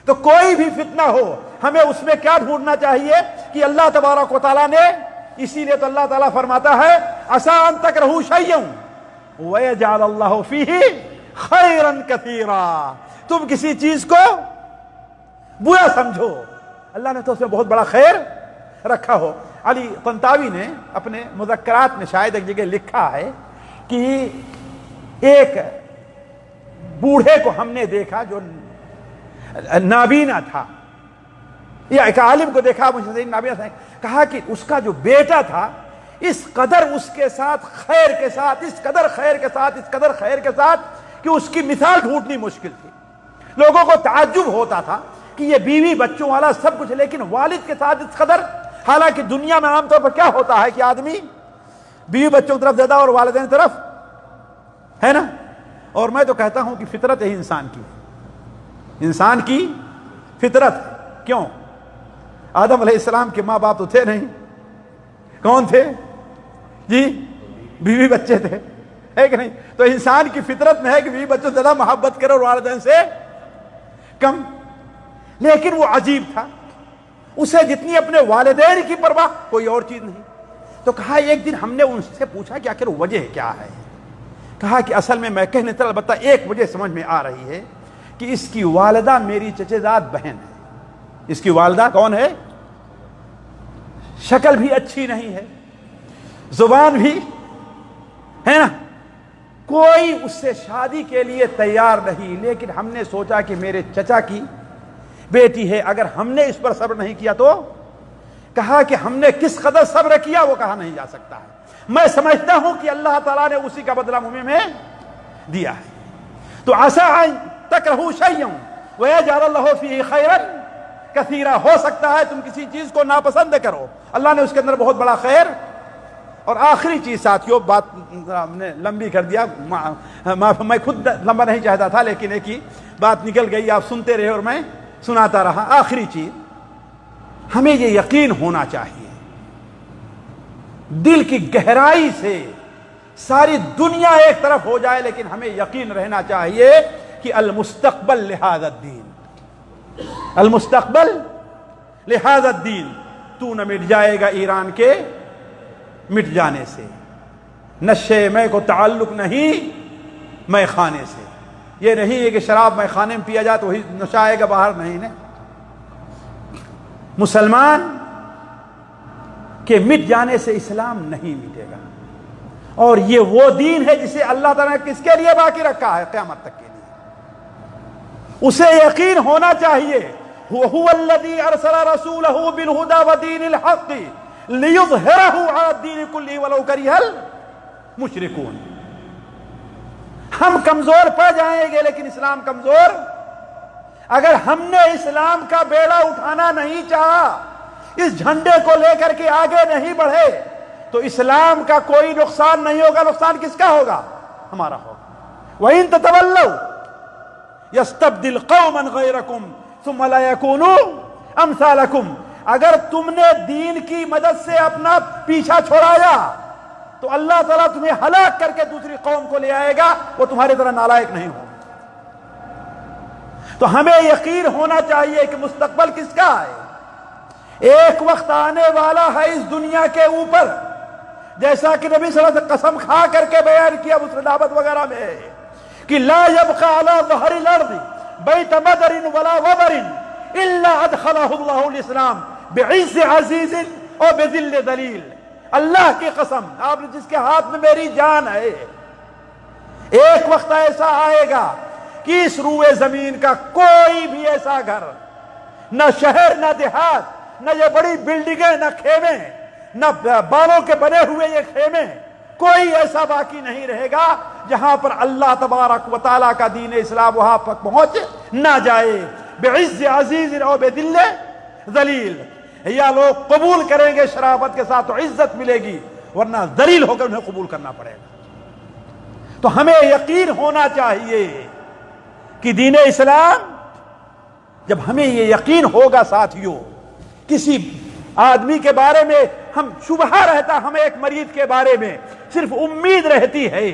S2: تو کوئی بھی فتنہ ہو ہمیں اس میں کیا ڈھونڈنا چاہیے کہ اللہ تبارک و تعالیٰ نے، اسی لیے تو اللہ تعالیٰ فرماتا ہے عسیٰ ان تکرہوا شیئا وَيَجْعَلَ اللَّهُ فِيهِ خَيْرًا كَثِيرًا، تم کسی چیز کو برا سمجھو، اللہ نے تو اس میں بہت بڑا خیر رکھا ہو۔ علی طنطاوی نے اپنے مذکرات میں شاید ایک جگہ لکھا ہے کہ ایک بوڑھے کو ہم نے دیکھا جو نابینا تھا، یا ایک عالم کو دیکھا مجھے نابینا تھا، کہا کہ اس کا جو بیٹا تھا اس قدر اس کے ساتھ خیر کے ساتھ، اس قدر خیر کے ساتھ، اس قدر خیر کے ساتھ کہ اس کی مثال ڈھونڈنی مشکل تھی۔ لوگوں کو تعجب ہوتا تھا کہ یہ بیوی بچوں والا سب کچھ، لیکن والد کے ساتھ اس قدر، حالانکہ دنیا میں عام طور پر کیا ہوتا ہے کہ آدمی بیوی بچوں کی طرف زیادہ اور والدین کی طرف، ہے نا؟ اور میں تو کہتا ہوں کہ فطرت ہے انسان کی فطرت۔ کیوں؟ آدم علیہ السلام کے ماں باپ تو تھے نہیں، کون تھے جی؟ بیوی بچے تھے، ہے کہ نہیں؟ تو انسان کی فطرت میں ہے کہ بیوی بچوں سے زیادہ محبت کرے اور والدین سے کم، لیکن وہ عجیب تھا، اسے جتنی اپنے والدین کی پرواہ کوئی اور چیز نہیں۔ تو کہا ایک دن ہم نے ان سے پوچھا کہ آخر وجہ کیا ہے؟ کہا کہ اصل میں کہنے تھا، البتہ ایک وجہ سمجھ میں آ رہی ہے کہ اس کی والدہ میری چچے زاد بہن ہے۔ اس کی والدہ کون ہے؟ شکل بھی اچھی نہیں ہے، زبان بھی ہے نا، کوئی اس سے شادی کے لیے تیار نہیں، لیکن ہم نے سوچا کہ میرے چچا کی بیٹی ہے، اگر ہم نے اس پر صبر نہیں کیا تو کہا کہ ہم نے کس قدر صبر کیا وہ کہا نہیں جا سکتا ہے۔ میں سمجھتا ہوں کہ اللہ تعالیٰ نے اسی کا بدلہ میں دیا ہے۔ تو عسیٰ ان تکرہوا شیئا ویجعل اللہ فیہ خیرا کثیرا، ہو سکتا ہے تم کسی چیز کو ناپسند کرو، اللہ نے اس کے اندر بہت بڑا خیر۔ اور آخری چیز ساتھیوں، بات ہم نے لمبی کر دیا، میں خود لمبا نہیں چاہتا تھا، لیکن ایک ہی بات نکل گئی، آپ سنتے رہے اور میں سناتا رہا۔ آخری چیز، ہمیں یہ یقین ہونا چاہیے دل کی گہرائی سے، ساری دنیا ایک طرف ہو جائے لیکن ہمیں یقین رہنا چاہیے کہ المستقبل لہذا الدین، المستقبل لہذا الدین، تو نہ مٹ جائے گا ایران کے مٹ جانے سے، نشے میں کو تعلق نہیں میں خانے سے۔ یہ نہیں ہے کہ شراب میں خانے میں پیا جائے تو وہی نشہ آئے گا باہر، نہیں نا۔ مسلمان کے مٹ جانے سے اسلام نہیں مٹے گا، اور یہ وہ دین ہے جسے اللہ تعالیٰ نے کس کے لیے باقی رکھا ہے؟ قیامت تک کے لیے۔ اسے یقین ہونا چاہیے، وَهُوَ الَّذِي أَرْسَلَ رَسُولَهُ بِالْهُدَى وَدِينِ الْحَقِّ لِيُظْهِرَهُ عَلَى الدِّينِ كُلِّهِ وَلَوْ كَرِهَ الْمُشْرِكُونَ۔ ہم کمزور پڑ جائیں گے لیکن اسلام کمزور، اگر ہم نے اسلام کا بیڑا اٹھانا نہیں چاہا، اس جھنڈے کو لے کر کے آگے نہیں بڑھے، تو اسلام کا کوئی نقصان نہیں ہوگا۔ نقصان کس کا ہوگا؟ ہمارا ہوگا۔ وَإِن تَتَوَلَّوْا يَسْتَبْدِلْ قَوْمًا غَيْرَكُمْ ثُمَّ لَا يَكُونُوا أَمْثَالَكُمْ۔ اگر تم نے دین کی مدد سے اپنا پیچھا چھوڑایا تو اللہ تعالیٰ تمہیں ہلاک کر کے دوسری قوم کو لے آئے گا، وہ تمہاری طرح نالائق نہیں ہو۔ تو ہمیں یقین ہونا چاہیے کہ مستقبل کس کا ہے، ایک وقت آنے والا ہے اس دنیا کے اوپر، جیسا کہ نبی صلی اللہ علیہ وسلم قسم کھا کر کے بیان کیا اس دعوت وغیرہ میں کہ لا يبقى على ظهر الارض بیت مدر ولا وبر الا ادخلہ اللہ الاسلام بعز عزیز اور بذل ذلیل۔ اللہ کی قسم، آپ نے جس کے ہاتھ میں میری جان ہے، ایک وقت ایسا آئے گا کہ اس روئے زمین کا کوئی بھی ایسا گھر، نہ شہر نہ دیہات، نہ یہ بڑی بلڈنگیں، نہ خیمے، نہ بالوں کے بنے ہوئے یہ خیمے، کوئی ایسا باقی نہیں رہے گا جہاں پر اللہ تبارک و تعالیٰ کا دین اسلام وہاں پر پہنچ نہ جائے۔ بعز عزیز اور بذل ذلیل، یا لوگ قبول کریں گے شرافت کے ساتھ تو عزت ملے گی، ورنہ ذلیل ہو کر انہیں قبول کرنا پڑے گا۔ تو ہمیں یقین ہونا چاہیے کہ دین اسلام، جب ہمیں یہ یقین ہوگا ساتھیوں، کسی آدمی کے بارے میں ہم شبہ رہتا، ہمیں ایک مریض کے بارے میں صرف امید رہتی ہے،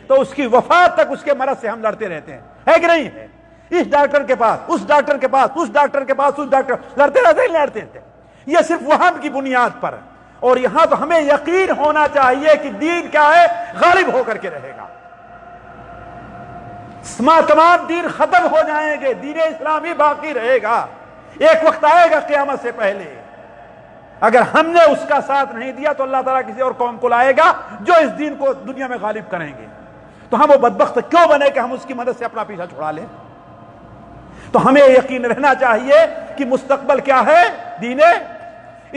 S2: تو اس کی وفات تک اس کے مرض سے ہم لڑتے رہتے ہیں، ہے کہ نہیں ہے؟ اس ڈاکٹر کے پاس، اس ڈاکٹر کے پاس، اس ڈاکٹر کے پاس، اس ڈاکٹر، لڑتے رہتے، یہ صرف وہم کی بنیاد پر۔ اور یہاں تو ہمیں یقین ہونا چاہیے کہ دین کیا ہے، غالب ہو کر کے رہے گا۔ تمام دین ختم ہو جائیں گے، دین اسلام ہی باقی رہے گا۔ ایک وقت آئے گا قیامت سے پہلے، اگر ہم نے اس کا ساتھ نہیں دیا تو اللہ تعالیٰ کسی اور قوم کو لائے گا جو اس دین کو دنیا میں غالب کریں گے۔ تو ہم وہ بدبخت کیوں بنے کہ ہم اس کی مدد سے اپنا پیچھا چھڑا لیں؟ تو ہمیں یقین رہنا چاہیے کہ مستقبل کیا ہے، دین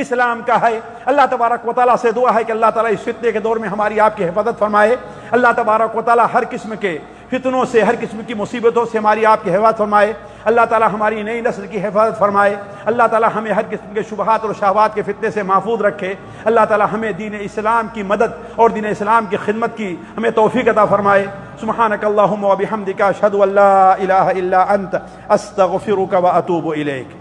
S2: اسلام کا ہے۔ اللہ تبارک و تعالیٰ سے دعا ہے کہ اللہ تعالیٰ اس فتنے کے دور میں ہماری آپ کی حفاظت فرمائے۔ اللہ تبارک و تعالیٰ ہر قسم کے فتنوں سے، ہر قسم کی مصیبتوں سے ہماری آپ کی حفاظت فرمائے۔ اللہ تعالیٰ ہماری نئی نسل کی حفاظت فرمائے۔ اللہ تعالیٰ ہمیں ہر قسم کے شبہات اور شہوات کے فتنے سے محفوظ رکھے۔ اللہ تعالیٰ ہمیں دین اسلام کی مدد اور دین اسلام کی خدمت کی ہمیں توفیق عطا فرمائے۔ سبحانک اللہم و بحمدک، اشہد ان لا الہ الا انت، استغفرک و اتوب الیک۔